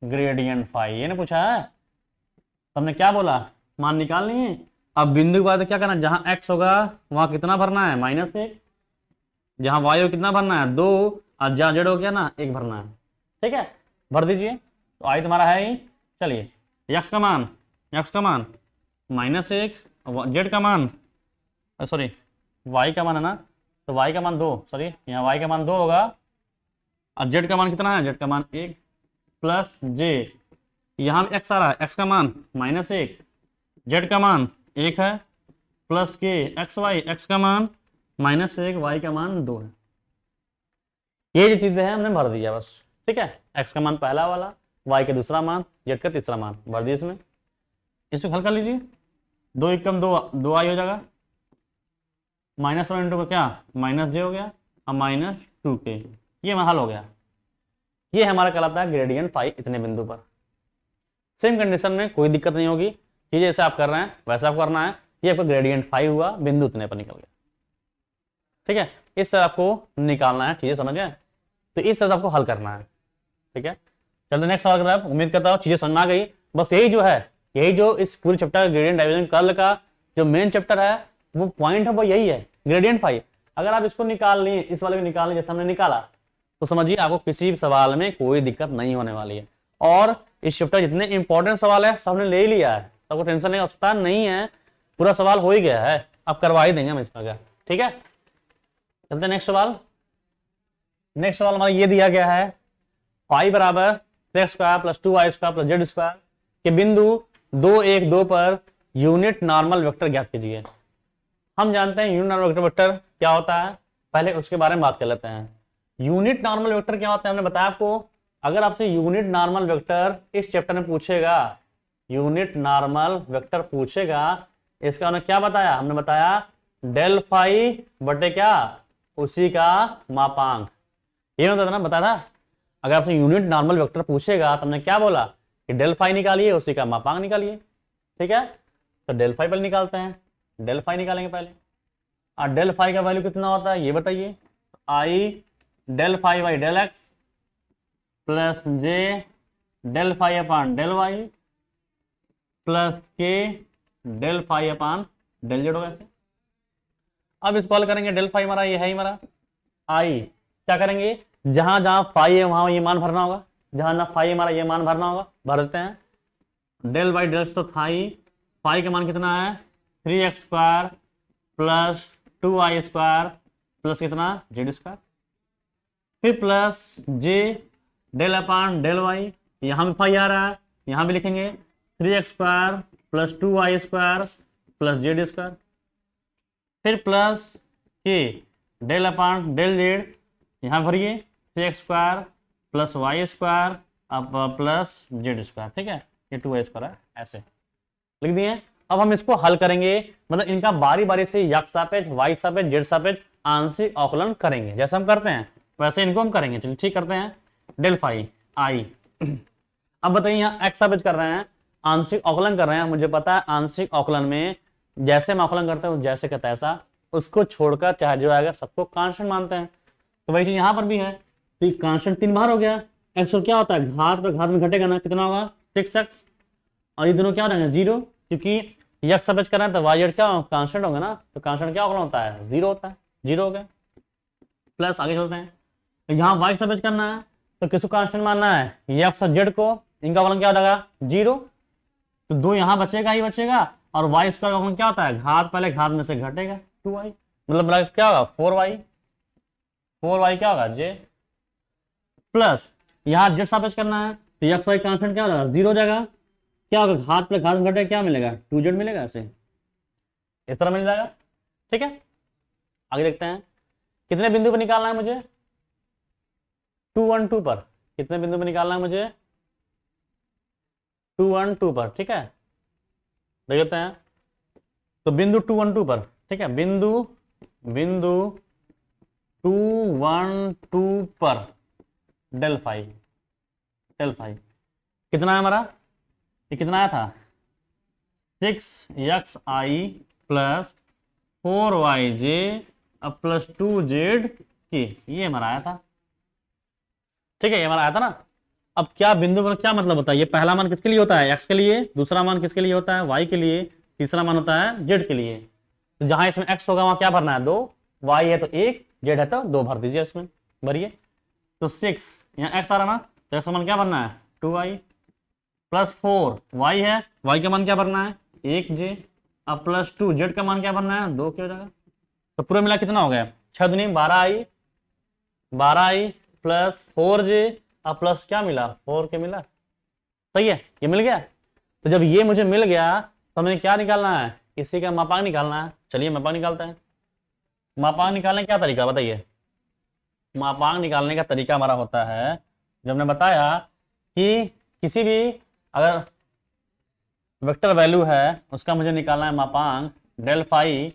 ग्रेडियंट फाई, ये ना पूछा है। तो हमने क्या बोला, मान निकालनी है। अब बिंदु के बाद क्या करना है, जहां x होगा वहां कितना भरना है, -1, जहां y हो कितना भरना है 2, और जहां z हो गया ना 1 भरना है। ठीक है, भर दीजिए। तो आई तुम्हारा है ही। चलिए x का मान -1, z का मान सॉरी y का मान है ना, तो y का मान 2, सॉरी यहाँ y का मान 2 होगा, और z का मान कितना है, z का मान 1 प्लस j, यहाँ x आ रहा है, x का मान -1, z का मान 1 है, प्लस के x का मान -1, y का मान 2 है। ये जो चीजें हैं हमने भर दिया बस। ठीक है, x का मान पहला वाला, y का दूसरा मान, z का तीसरा मान भर दिया इसमें। इसको हल कर लीजिए, 2 एकम 2, 2i हो जाएगा, -1 इंटू क्या -j हो गया, और -2k, ये हल हो गया। ये हमारा कहलाता है ग्रेडियंट फाई इतने बिंदु पर। सेम कंडीशन में कोई दिक्कत नहीं होगी, चीजें जैसे आप कर रहे हैं वैसा आप करना है। ये आपका ग्रेडियंट फाई हुआ, बिंदु इतने पर निकल गया। ठीक है, इस तरह आपको निकालना है, चीजें समझ गए, तो इस तरह से आपको हल करना है। ठीक है, चलते नेक्स्ट सवाल की तरफ। उम्मीद करता हूँ चीजें समझ में आ गई। बस यही जो है, यही जो इस पूरे चैप्टर ग्रेडियंट डाइवर्जेंस कर्ल का जो मेन चैप्टर है, वो पॉइंट है वो यही है, ग्रेडियंट फाई। अगर आप इसको निकाल लिए, इस वाले को निकाल लिए जैसे हमने निकाला, तो समझिए आपको किसी भी सवाल में कोई दिक्कत नहीं होने वाली है। और इस चैप्टर जितने इंपॉर्टेंट सवाल है सब हमने ले ही लिया है, सबको टेंशन नहीं, आवश्यकता नहीं है, पूरा सवाल हो ही गया है, अब करवा ही देंगे हम इसमें क्या। ठीक है, चलते नेक्स्ट सवाल। नेक्स्ट सवाल हमारा ये दिया गया है, फाई बराबर x² + 2y² + z² के बिंदु 2, 1, 2 पर यूनिट नॉर्मल वेक्टर ज्ञात कीजिए। हम जानते हैं यूनिट नॉर्मल वेक्टर क्या होता है, पहले उसके बारे में बात कर लेते हैं। यूनिट नॉर्मल वेक्टर क्या होता है, हमने बताया आपको। अगर आपसे यूनिट नॉर्मल वेक्टर इस चैप्टर में पूछेगा, यूनिट नॉर्मल वेक्टर पूछेगा, इसका हमने क्या बताया, हमने बताया डेल फाई बटे क्या, उसी का मापांक। ये होता था ना, बताया था। अगर आपसे यूनिट नॉर्मल वेक्टर पूछेगा तो हमने क्या बोला कि डेल फाई निकालिए, उसी का मापांक निकालिए। ठीक है, तो डेल फाई पहले निकालते हैं, डेल फाई निकालेंगे पहले। और डेल फाई का वैल्यू कितना होता है ये बताइए, I del phi by del x plus J del phi upon del Y plus के del phi upon del Z होगा ऐसे। अब इसको हल करेंगे, डेल फाई हमारा ये है ही हमारा आई, क्या करेंगे, जहां जहां फाई है वहां ये मान भरना होगा, जहां ना फाई हमारा ये मान भरना होगा, भर देते हैं। डेल बाई डेल तो था ही, फाई का मान कितना है 3x² प्लस 2y² प्लस कितना z², फिर प्लस जे डेल अपान डेल वाई, यहाँ भी फाई आ रहा है, यहाँ भी लिखेंगे 3x² plus 2y² plus z², फिर प्लस के डेल अपान डेल जेड, यहाँ भरिए 3x² प्लस y² अब प्लस z²। ठीक है, ये 2y² है, ऐसे लिख दिए। अब हम इसको हल करेंगे, मतलब इनका बारी बारी से x सापेक्ष, y सापेक्ष, z सापेक्ष आंशिक अवकलन करेंगे, जैसे हम करते हैं वैसे इनको हम करेंगे। चलिए ठीक करते हैं, डेल फाई आई। अब बताइए यहाँ x सापेक्ष कर रहे हैं, आंशिक अवकलन कर रहे हैं, मुझे पता है आंशिक अवकलन में जैसे हम अवकलन करते हैं जैसे का तैसा, उसको छोड़कर चाहे जो आएगा सबको कांस्टेंट मानते हैं। तो वही चीज यहाँ पर भी है, तो ये कांस्टेंट 3 बार हो गया। एक्स क्या होता है, घात पर घात में घटेगा ना, कितना होगा 6x, और ये दोनों क्या हो जाएंगे 0, क्योंकि यक्स सापेक्ष करना है तो y क्या कांस्टेंट होगा ना, तो कांस्टेंट क्या होता है 0 होता है, 0 हो गया। प्लस आगे चलते हैं, तो यहाँ y सापेक्ष करना है तो किसको कांस्टेंट मानना है, यक्स और जेड को, इनका फलन क्या हो जाएगा 0, तो 2 यहाँ बचेगा ही बचेगा, और y² का फलन क्या होता है, घात पहले घात में से घटेगा 2y, मतलब क्या होगा 4y क्या होगा j, प्लस यहाँ z सापेक्ष करना है तो यक्स वाई कांस्टेंट क्या हो जाएगा 0 हो जाएगा, क्या होगा घात पे घात घटे क्या मिलेगा 2z मिलेगा, ऐसे इस तरह मिल जाएगा। ठीक है, आगे देखते हैं कितने बिंदु पर निकालना है मुझे, 2, 1, 2 पर, कितने बिंदु पर निकालना है मुझे 2, 1, 2 पर। ठीक है, देख लेते हैं, तो बिंदु 2, 1, 2 पर, ठीक है, बिंदु 2, 1, 2 पर डेल फाई कितना है हमारा, ये कितना आया था 6xi प्लस 4yj अब प्लस 2z की, ये हमारा आया था। ठीक है, ये हमारा आया था ना, अब क्या बिंदु पर क्या मतलब होता है, ये पहला मान किसके लिए होता है, x के लिए, दूसरा मान किसके लिए होता है, y के लिए, तीसरा मान होता है z के लिए। तो जहां इसमें x होगा वहां क्या भरना है, 2, y है तो 1, z है तो 2 भर दीजिए इसमें, भरिए। तो 6 यहाँ x आ रहा ना, तो x का मान क्या भरना है 2y प्लस 4 y है, y का मान क्या भरना है 1j, अब प्लस 2 z का मान क्या भरना है 2 क्या हो जाएगा। तो पूरा मिला कितना हो गया 6 दूनी 12i प्लस 4j, अब प्लस क्या मिला 4 के मिला, सही है, ये मिल गया। तो जब ये मुझे मिल गया तो हमें क्या निकालना है, इसी का मापांक निकालना है। चलिए मापांक निकालते हैं। मापांक निकालने का क्या तरीका बताइए। मापांक निकालने का तरीका हमारा होता है, जब हमने बताया कि किसी भी अगर वेक्टर वैल्यू है उसका मुझे निकालना है मापांक डेल फाई,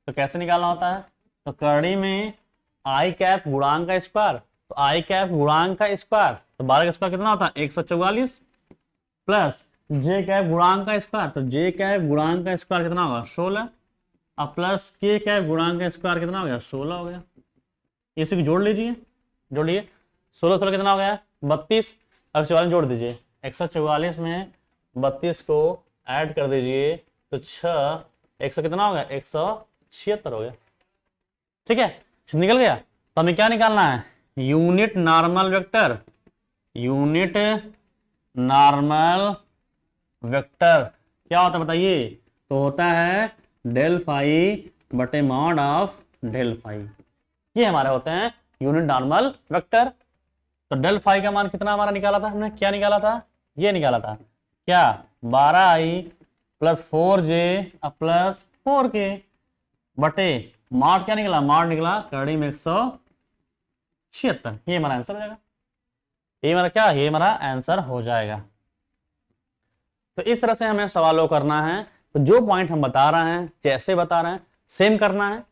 तो कैसे निकालना होता है, तो करड़ी में आई कैप गुणांक का स्क्वायर, तो आई कैप गुणांक का स्क्वायर, तो 12 का स्क्वायर कितना होता है 144 प्लस जे कैप गुणांक का स्क्वायर, तो जे कैप गुणांक का स्क्वायर कितना होगा 16, अब प्लस के कैप गुणांक का स्क्वायर कितना हो गया 16 हो गया। इसी को जोड़ लीजिए, जोड़िए 16 16 कितना हो गया 32, अब 44 जोड़ दीजिए, 144 में 32 को ऐड कर दीजिए तो 6 100 कितना हो गया 176 हो गया। ठीक है, निकल गया। तो हमें क्या निकालना है, unit normal vector, unit normal vector क्या होता है बताइए, तो होता है डेल फाई बटे मॉड ऑफ डेल फाई, ये हमारे होते हैं यूनिट नॉर्मल वेक्टर। तो डेल फाई का मान कितना हमारा निकाला था हमने, क्या निकाला था, ये निकाला था क्या 12i plus 4j plus 4k बटे मॉड क्या निकला, मॉड निकला करड़ी में 176, ये हमारा आंसर हो जाएगा। ये हमारा क्या, ये हमारा आंसर हो जाएगा। तो इस तरह से हमें सवालों करना है। तो जो पॉइंट हम बता रहे हैं जैसे बता रहे हैं सेम करना है,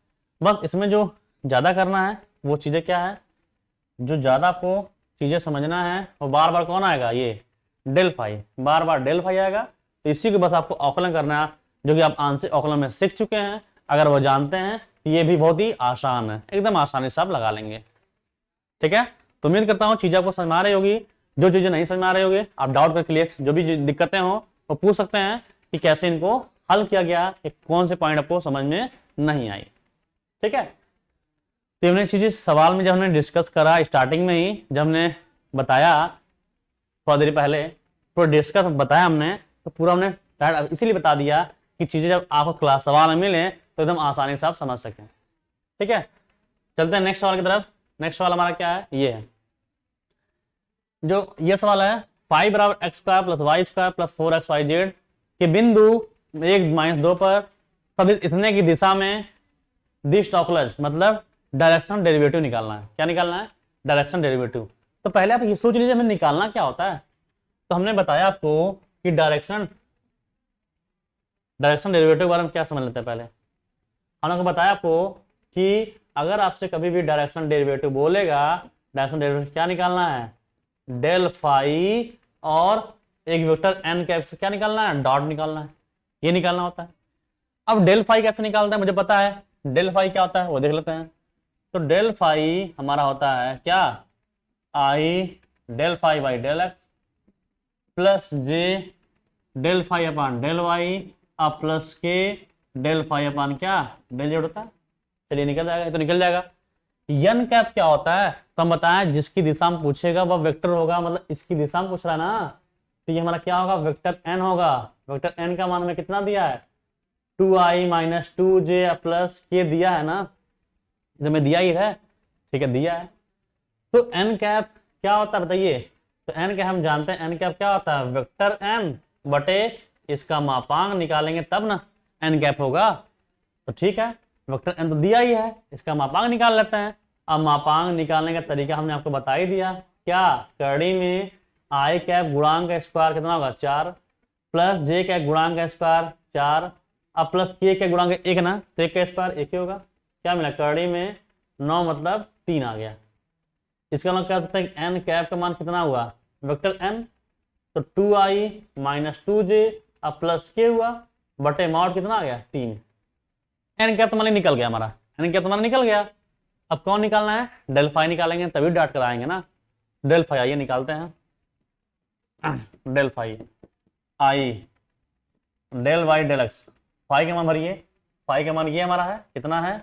बस इसमें जो ज्यादा करना है वो चीजें क्या है, जो ज्यादा आपको चीजें समझना है वो बार बार कौन आएगा, ये डेल फाई, बार बार डेल फाई आएगा। तो इसी को बस आपको अवकलन करना है, जो कि आप आंशिक अवकलन में सीख चुके हैं। अगर वो जानते हैं तो ये भी बहुत ही आसान है, एकदम आसानी से आप लगा लेंगे। ठीक है, तो उम्मीद करता हूँ चीजें आपको समझ में आ रही होगी। जो चीजें नहीं समझ में आ रही होगी आप डाउट करके लिए जो भी दिक्कतें हो वो पूछ सकते हैं कि कैसे इनको हल किया गया, कौन से पॉइंट आपको समझ में नहीं आई। ठीक है, तो हमने चीजें सवाल में जब हमने डिस्कस करा स्टार्टिंग में ही, जब हमने बताया थोड़ा देर पहले पूरा डिस्कस बताया हमने, तो पूरा हमने इसीलिए बता दिया कि चीजें जब आपको क्लास सवाल में मिले तो एकदम आसानी से आप समझ सकें। ठीक है, चलते हैं नेक्स्ट सवाल की तरफ। नेक्स्ट सवाल हमारा क्या है, ये है जो ये सवाल है 5 बराबर x square plus y square plus 4xyz के बिंदु 1-2 पर सदिश इतने की दिशा में दिस टॉकलज, मतलब डायरेक्शन डेरिवेटिव निकालना है। क्या निकालना है, डायरेक्शन डेरिवेटिव। तो पहले आप ये सोच लीजिए हमें निकालना क्या होता है। तो हमने बताया आपको कि डायरेक्शन डेरिवेटिव के बारे में क्या समझ लेते हैं। पहले हमने आपको बताया आपको कि अगर आपसे कभी भी डायरेक्शन डेरिवेटिव बोलेगा, डायरेक्शन डेरिवेटिव क्या निकालना है, डेल फाई और एक वेक्टर एन कैप से क्या निकालना है, डॉट निकालना है, ये निकालना होता है। अब डेल फाई कैसे निकालते हैं मुझे पता है, डेल फाई क्या होता है वो देख लेते हैं। तो डेल फाई हमारा होता है क्या, आई del phi by del x plus J del phi upon del Y अब प्लस के डेल फाई अपान क्या डेल जेड होता है। चलिए निकल जाएगा, तो निकल जाएगा। एन कैप क्या होता है, तो हम बताएं जिसकी दिशा में पूछेगा वह वेक्टर होगा, मतलब इसकी दिशा में पूछ रहा है ना, तो ये हमारा क्या होगा वेक्टर एन होगा। वेक्टर एन का मान में कितना दिया है 2i माइनस 2j प्लस के दिया है ना, जो मैं दिया ही है, ठीक है दिया है। तो एन कैप क्या होता है बताइए, तो एन कैप हम जानते हैं एन कैप क्या होता है वेक्टर एन बटे इसका मापांक निकालेंगे तब ना एन कैप होगा। तो ठीक है, वेक्टर एन तो दिया ही है, इसका मापांक निकाल लेते हैं। अब मापांक निकालने का तरीका हमने आपको बता ही दिया, क्या करड़ी में आई कैप गुणांक का स्क्वायर कितना होगा 4 प्लस जे कैप गुणांक का स्क्वायर 4 अब प्लस के कैप गुणांक 1 ना, तो 1 का स्क्वायर 1 ही होगा। क्या मिला करड़ी में 9 मतलब 3 आ गया। इसका मतलब कह सकते हैं एन कैप का मान कितना हुआ वेक्टर एन, तो 2i माइनस 2j अब प्लस के हुआ बटे मॉड कितना आ गया 3। एन कैप तो मान निकल गया हमारा, एन कैप तो मान निकल गया। अब कौन निकालना है, डेल फाई निकालेंगे तभी डॉट कराएंगे ना। डेल फाई आइए निकालते हैं। Del phi I del Y del X. Phi का मान भरिए, फाई का मान ये हमारा है, कितना है,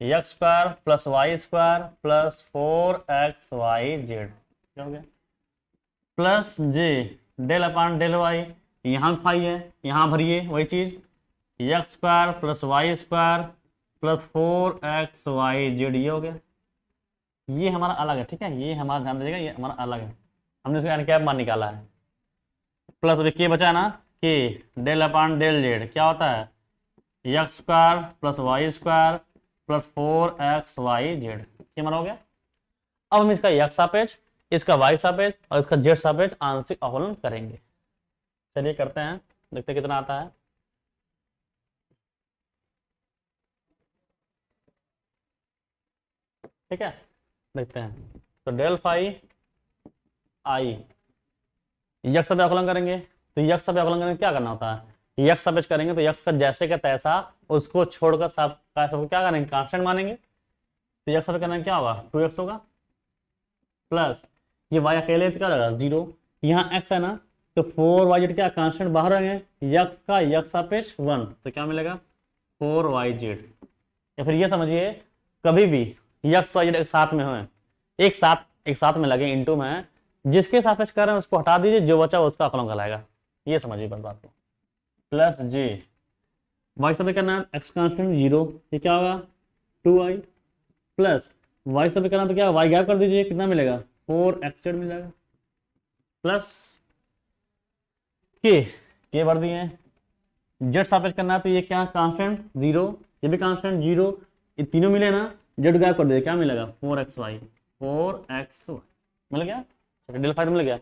x square plus y square plus 4xyz क्या हो गया, प्लस जे डेल अपान डेल वाई, यहाँ फाई है, यहाँ भरिए वही चीज, x square plus y square plus 4xyz ये हो गया। ये हमारा अलग है, ठीक है, ये हमारा ध्यान दीजिएगा, ये हमारा अलग है, हमने इसका एन कैप मान निकाला है। प्लस अभी के बचा ना, कि डेल अपान डेल जेड क्या होता है, x square plus y square plus 4xyz ये हमारा हो गया। अब हम इसका एक्स सापेक्ष, इसका वाई सापेक्ष और इसका जेड सापेक्ष आंशिक अवकलन करेंगे। चलिए करते हैं, देखते कितना आता है। ठीक है, देखते हैं। तो डेल फाई आई यक्स सापेक्ष अवकलन करेंगे, तो यक्स सापेक्ष अवकलन करेंगे क्या करना होता है, यक्स सापेक्ष करेंगे तो यक्स का जैसे का तैसा, उसको छोड़कर सब का सब क्या करेंगे, कांस्टेंट मानेंगे। तो यक्स सापेक्ष करना क्या होगा, 2x होगा, प्लस ये y अकेले तो क्या लगा 0, यहाँ x है ना, तो 4yz क्या कांस्टेंट बाहर रहेंगे, यक्स का यक्स सापेक्ष 1, तो क्या मिलेगा 4yz। या फिर ये समझिए कभी भी यक्स वाई एक साथ में हो, एक साथ में लगे इनटू में, जिसके सापेक्ष कर रहे हैं उसको हटा दीजिए, जो बचा उसका अवकलन कहलाएगा, ये समझिए बस बात को। प्लस जे वाई सापेक्ष करना है, एक्स कांस्टेंट 0, ये क्या होगा 2i, प्लस वाई सापेक्ष करना तो क्या वाई गैप कर दीजिए, कितना मिलेगा 4xz मिलेगा, प्लस के भर दिए हैं, जेड सापेक्ष करना है तो ये क्या कांस्टेंट 0, ये भी कांस्टेंट 0, ये तीनों मिले ना, जेड गैप कर दीजिए, क्या मिलेगा 4xy मिल गया, डेल फाई मिल गया।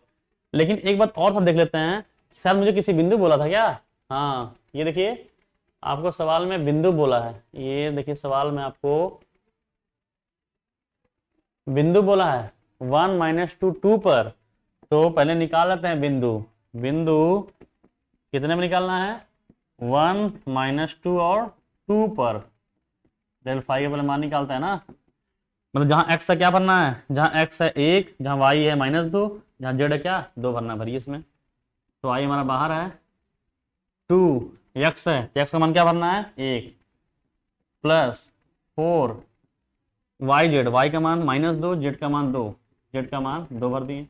लेकिन एक बात और सब देख लेते हैं, सर मुझे किसी बिंदु बोला था क्या, हाँ ये देखिए आपको सवाल में बिंदु बोला है, ये देखिए सवाल में आपको बिंदु बोला है 1 - 2 2 पर, तो पहले निकाल लेते हैं बिंदु। बिंदु कितने में निकालना है, 1 - 2 और 2 पर, डेल फाई का पहले मान निकालता है ना, मतलब जहाँ x है क्या भरना है, जहाँ x है 1, जहाँ y है -2, जहाँ z है क्या 2 भरना भरिए इसमें। तो y हमारा बाहर है 2, x है तो x का मान क्या भरना है 1, प्लस 4 yz, y का मान -2, z का मान 2, z का मान 2 भर दिए,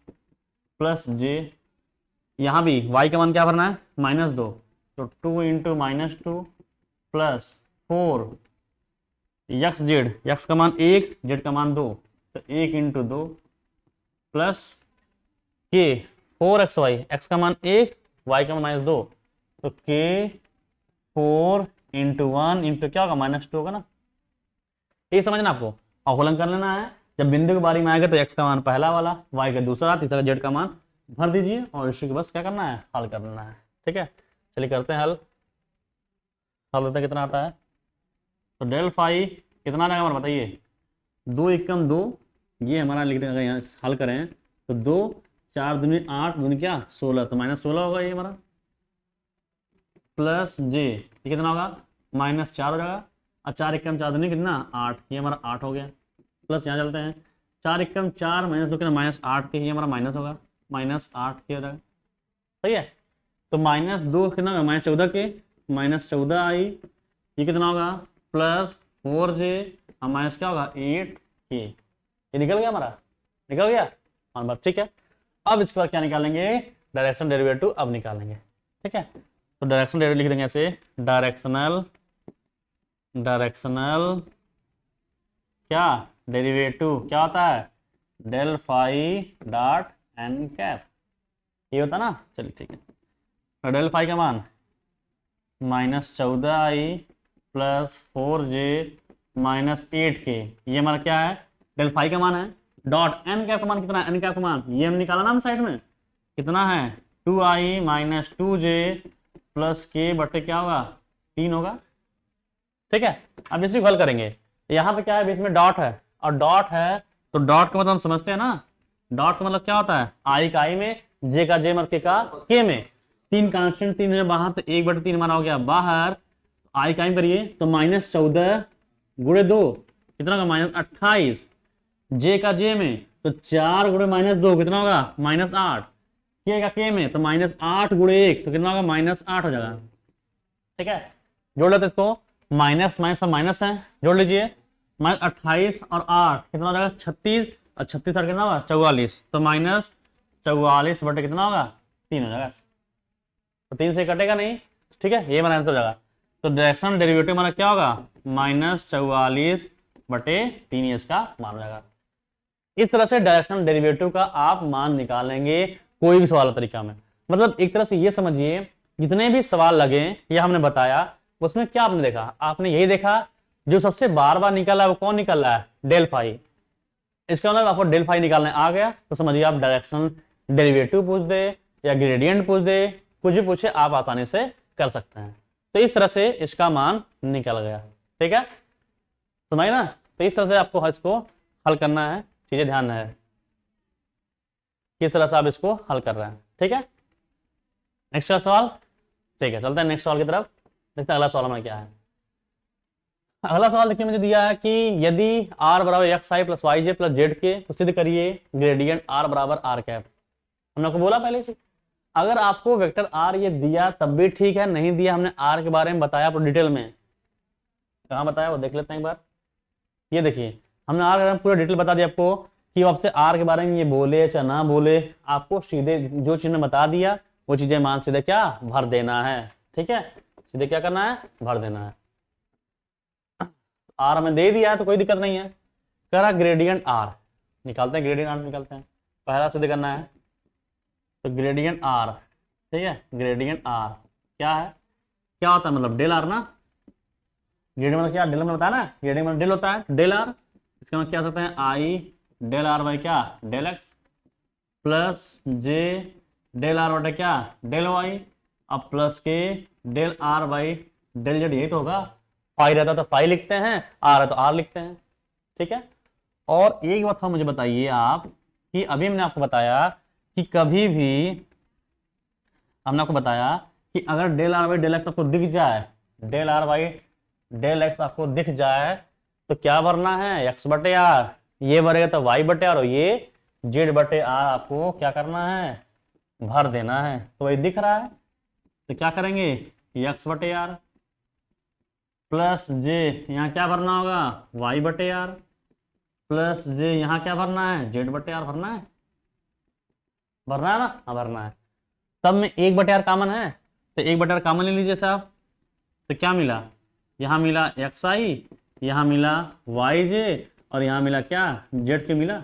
प्लस j, यहाँ भी y का मान क्या भरना है -2, तो 2 × -2 प्लस 4 एक्स जेड, एक्स का मान 1, जेड का मान 2, तो 1 × 2 प्लस के 4xy, एक्स का मान 1, y का मान -2, तो के 4 × 1 × क्या होगा -2 होगा ना। ये समझना आपको, अवकलन कर लेना है, जब बिंदु के बारे में आएगा तो एक्स का मान पहला वाला, y का दूसरा, तीसरा जेड का मान भर दीजिए और इसी को बस क्या करना है हल कर लेना है। ठीक है, चलिए करते हैं हल देखते हैं कितना आता है। तो डेल फाई कितना आएगा हमारा बताइए, 2 एकम 2, ये हमारा लिख देंगे, यहाँ हल करें तो 2 4 दूनी 8 दूनी क्या 16, तो -16 होगा ये हमारा, प्लस जे ये कितना होगा -4 हो जाएगा, और 4 एकम 4 दूनी कितना 8, ये हमारा 8 हो गया, प्लस यहाँ चलते हैं 4 एकम 4 -2 कितना -8 के, ये हमारा माइनस होगा, -8 के हो जाएगा, सही है। तो -2 कितना होगा -14 के, -14 आई, ये कितना होगा प्लस 4j और माइनस क्या होगा 8k, ये निकल गया हमारा, निकल गया हाँ बात, ठीक है। अब इसके बाद क्या निकालेंगे, डायरेक्शन डेरिवेटिव अब निकालेंगे। ठीक है, तो डायरेक्शन डेरिवेटिव लिख देंगे ऐसे, डायरेक्शनल क्या डेरिवेटिव क्या होता है, del phi dot n cap, ये होता ना। चलिए ठीक है, तो डेल फाई का मान -14i प्लस 4j -8k, ये हमारा क्या है डेल फाई का मान है, डॉट एन कैप का मान कितना है, एन कैप का मान ये हम निकाला ना हम साइड में, कितना है 2i - 2j प्लस k बटे क्या होगा 3 होगा। ठीक है, अब इसी को हल करेंगे, यहाँ पे क्या है बीच में डॉट है, और डॉट है तो डॉट का मतलब हम समझते हैं ना, डॉट का मतलब क्या होता है i का i में, j का j और k का k में, 3 कांस्टेंट 3 है बाहर, तो 1/3 हमारा हो गया बाहर, आई का करिए तो -14 गुणे 2 कितना होगा -28, जे का जे में तो 4 गुणे -2 कितना होगा -8, के का के में, तो -8 गुणे 1 तो कितना होगा, -8 हो जाएगा। ठीक है, जोड़ लेते इसको, माइनस माइनस माइनस है, जोड़ लीजिए, -28 और 8 कितना हो जाएगा, 36, और 36 और कितना होगा, 44, तो -44 बटे कितना होगा, 3 हो जाएगा। तो 3 से कटेगा नहीं। ठीक है, ये मेरा आंसर हो जाएगा। तो डायरेक्शनल डेरिवेटिव हमारा क्या होगा, -44 बटे 3, ये इसका मान हो जाएगा। इस तरह से डायरेक्शनल डेरिवेटिव का आप मान निकालेंगे कोई भी सवाल तरीका में। मतलब एक तरह से ये समझिए, जितने भी सवाल लगे या हमने बताया, उसमें क्या आपने देखा, आपने यही देखा जो सबसे बार बार निकला है वो कौन निकल रहा है, डेल फाई। इसका मतलब आपको डेल फाई निकालने आ गया तो समझिए आप डायरेक्शनल डेरिवेटिव पूछ दे या ग्रेडियंट पूछ दे, कुछ भी पूछे आप आसानी से कर सकते हैं। तो इस तरह से इसका मान निकल गया। ठीक है, समझ ना। तो इस तरह से आपको इसको हल करना है, चीजें ध्यान है किस तरह से आप इसको हल कर रहे हैं। ठीक है, नेक्स्ट सवाल। ठीक है, चलते हैं नेक्स्ट सवाल की तरफ, देखते हैं अगला सवाल हमारा क्या है। अगला सवाल देखिए, मुझे दिया है कि यदि r बराबर एक्स आई प्लस वाई जे प्लस जेड के, तो सिद्ध करिए ग्रेडियंट r बराबर r कैप। हमने आपको बोला पहले से, अगर आपको वेक्टर r ये दिया तब भी ठीक है, नहीं दिया, हमने r के बारे में बताया पूरा डिटेल में, कहाँ बताया वो देख लेते हैं एक बार। ये देखिए, हमने r के बारे में पूरा डिटेल बता दिया आपको कि आपसे r के बारे में ये बोले चाहे ना बोले, आपको सीधे जो चीज ने बता दिया वो चीजें मान सीधे क्या भर देना है। ठीक है, सीधे क्या करना है, भर देना है। आर हमें दे दिया है तो कोई दिक्कत नहीं है। करा ग्रेडियंट आर निकालते हैं, ग्रेडियंट आर निकालते हैं, पहला सिद्ध करना है। तो ग्रेडियंट आर, ठीक है, ग्रेडियंट आर क्या है, क्या होता है, मतलब डेल आर ना। ग्रेडियंट मतलब क्या, डेल में बताया ना, ग्रेडियंट मतलब डेल होता है, डेल आर। इसका मतलब क्या सकते हैं, आई डेल आर बाई क्या, डेल एक्स प्लस जे डेल आर बटे क्या, डेल वाई, अब प्लस के del are by del z, यही तो होगा। फाई रहता तो फाई लिखते हैं, आर है तो आर लिखते हैं। ठीक है, और एक बात मुझे बताइए आप कि अभी मैंने आपको बताया कि कभी भी हमने आपको बताया कि अगर del are by del x आपको दिख जाए, del are by del x आपको दिख जाए तो क्या भरना है, एक्स बटे आर, ये भरेगा तो वाई बटे आर, और ये जेड बटे आर आपको क्या करना है, भर देना है। तो वही दिख रहा है, तो क्या करेंगे, एक्स बटे आर प्लस जे, यहाँ क्या भरना होगा, वाई बटे आर प्लस जे, यहाँ क्या भरना है, जेड बटे आर भरना है, भरना है ना, हाँ भरना है। तब में एक बटे आर कॉमन है, तो एक बटे आर कॉमन ले लीजिए साहब, तो क्या मिला, यहाँ मिला एक्स आई, यहाँ मिला वाई जे, और यहाँ मिला क्या, जेड के मिला।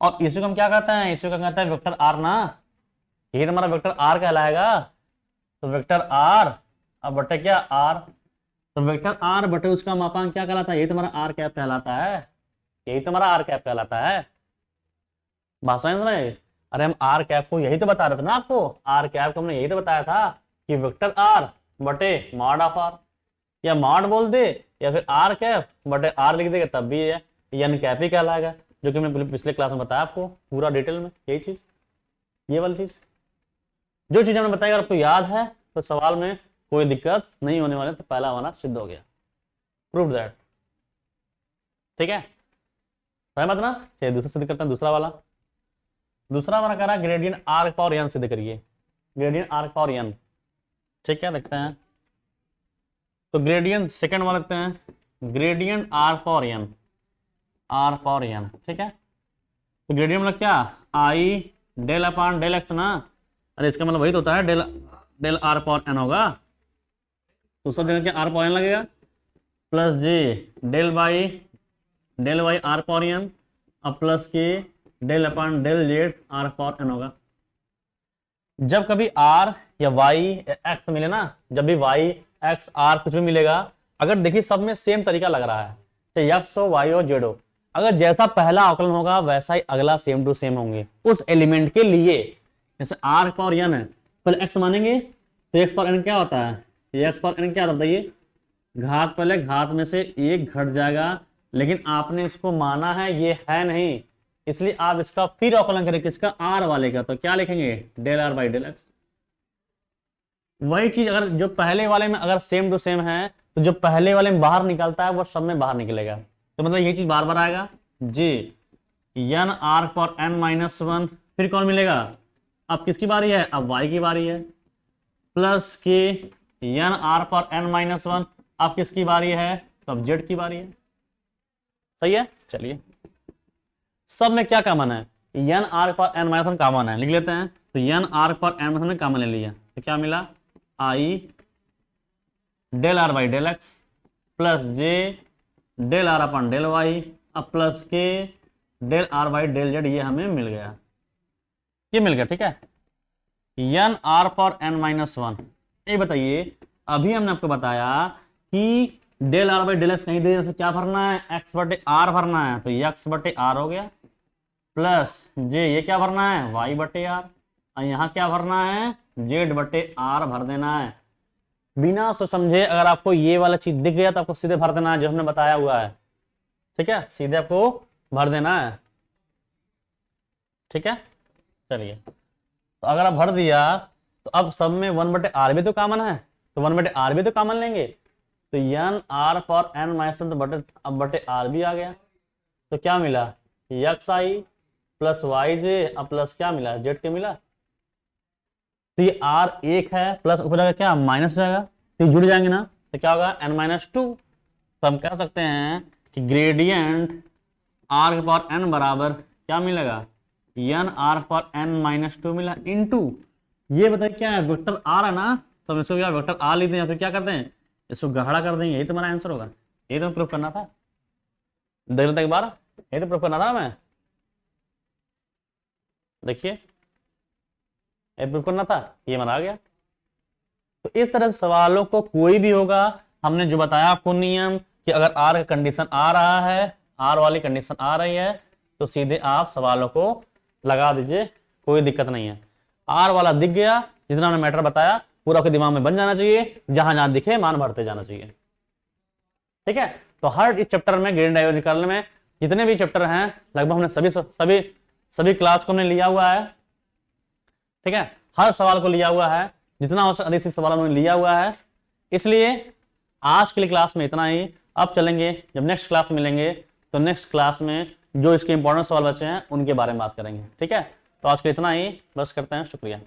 और इसी को हम क्या कहते हैं, इसी को कहते हैं वेक्टर आर ना, ये हमारा वेक्टर आर कहलाएगा। तो वेक्टर आर अब बटे क्या, आर, तो वेक्टर आर बटे उसका मापांक क्या कहलाता है, यही तुम्हारा आर कैप कहलाता है, यही तुम्हारा आर कैप कहलाता है। बात समझ में, अरे हम आर कैप को यही तो बता रहे थे ना आपको, आर कैप को हमने यही तो बताया था कि वेक्टर आर बटे मॉड ऑफ आर, या मॉड बोल दे या फिर आर कैप बटे आर लिख देगा तब भी है एन कैप ही कहलाएगा, जो कि मैंने पिछले क्लास में बताया आपको पूरा डिटेल में, यही चीज, ये वाली चीज, जो चीज हमने बताई अगर आपको याद है तो सवाल में कोई दिक्कत नहीं होने वाले। तो पहला हमारा सिद्ध हो गया, प्रूव दैट। ठीक है, सहमत ना। चलिए दूसरा सिद्ध करते हैं, दूसरा वाला। दूसरा हमारा कह रहा है ग्रेडियंट आर पावर एन सिद्ध करिए, ग्रेडियंट आर पावर एन। ठीक है, देखते हैं। तो ग्रेडियंट सेकंड वाला देखते हैं, gradient r power n, are power n. ठीक है, तो ग्रेडियंट मतलब क्या, आई डेल अपॉन डेल एक्स ना, अरे इसका मतलब वही तो होता है, del del r power n होगा, तो सब जगह क्या आर पावर एन लगेगा, plus J del by del y r power n, अब प्लस के del upon del z r power n होगा। जब कभी आर या वाई एक्स मिले ना, जब भी वाई एक्स आर कुछ भी मिलेगा, अगर देखिए सब में सेम तरीका लग रहा है, चाहे एक्स हो वाई हो जेड हो, अगर जैसा पहला आकलन होगा वैसा ही अगला सेम टू सेम होंगे उस एलिमेंट के लिए। जैसे आर पावर एन है, पहले एक्स मानेंगे तो एक्स पावर एन क्या होता है, एक्स पावर एन क्या होता है ये, घात पहले घात में से एक घट जाएगा, लेकिन आपने इसको माना है ये है नहीं, इसलिए आप इसका फिर अवकलन करें किसका, आर वाले का, तो क्या लिखेंगे, del are by del x. वही चीज अगर जो पहले वाले में अगर सेम टू सेम है तो जो पहले वाले में बाहर निकलता है वो सब में बाहर निकलेगा, तो मतलब ये चीज बार बार आएगा, G N are power N minus one, फिर कौन मिलेगा, अब किसकी बारी है, अब y की बारी है, प्लस के एन आर पर n माइनस वन, अब किसकी बारी है, तो अब z की बारी है। सही है, चलिए सब में क्या कॉमन है, एन आर पर n माइनस वन कॉमन है, लिख लेते हैं। तो एन आर पर n माइनस वन कॉमन ले लिया तो क्या मिला, I del are by del x plus J del R upon del Y, अब प्लस के del are by del Z, ये हमें मिल गया, ये मिल गया। ठीक है, एन आर पर n माइनस वन। ये बताइए अभी हमने आपको बताया कि del are by del x कहीं दे क्या भरना है, एक्स बटे आर भरना है, तो एक्स बटे आर हो गया, प्लस जे ये क्या भरना है, वाई बटे आर, और यहाँ क्या भरना है, जेड बटे आर भर देना है। बिना सोच समझे अगर आपको ये वाला चीज दिख गया तो आपको सीधे भर देना है जो हमने बताया हुआ है। ठीक है, सीधे आपको भर देना है। ठीक है, चलिए तो अगर आप भर दिया तो अब सब में वन बटे आर भी तो कॉमन है, तो वन बटे आर भी तो कॉमन लेंगे, तो एन आर पर एन माइनस तो बटे आर भी आ गया, तो क्या मिला, एक्स आई प्लस वाई जे, अब प्लस क्या मिला, जेड के मिला। तो ये आर एक है, प्लस ऊपर जाएगा क्या, माइनस जाएगा, तो जुड़ जाएंगे ना, तो क्या होगा, एन माइनस टू। तो हम कह सकते हैं कि ग्रेडियंट आर के पावर एन बराबर क्या मिलेगा, एन आर पर एन माइनस टू मिला इनटू, ये बताइए क्या है, वेक्टर आर है ना, तो हम इसको क्या वेक्टर आर लेते हैं या फिर क्या करते हैं, इसको गहरा कर देंगे, यही तो हमारा आंसर होगा। ये तो प्रूफ करना था, देख लेते एक बार, ये तो प्रूफ करना था मैं, देखिए ये प्रूफ करना था, ये हमारा आ गया। तो इस तरह से सवालों को कोई भी होगा, हमने जो बताया आपको नियम कि अगर आर का कंडीशन आ रहा है, आर वाली कंडीशन आ रही है, तो सीधे आप सवालों को लगा दीजिए, कोई दिक्कत नहीं है। आर वाला दिख गया, जितना हमने मैटर बताया पूरा आपके दिमाग में बन जाना चाहिए, जहां जहां दिखे मान भरते जाना चाहिए। ठीक है, तो हर इस चैप्टर में ग्रेडियंट डाइवर्जेंस निकालने में जितने भी चैप्टर हैं लगभग हमने सभी क्लास को हमने लिया हुआ है। ठीक है, हर सवाल को लिया हुआ है, जितना हो सके अधिक से सवाल हमने लिया हुआ है। इसलिए आज के लिए क्लास में इतना ही। अब चलेंगे जब नेक्स्ट क्लास में मिलेंगे तो नेक्स्ट क्लास में जो इसके इंपॉर्टेंट सवाल बचे हैं उनके बारे में बात करेंगे। ठीक है, तो आज के लिए इतना ही, बस करते हैं, शुक्रिया।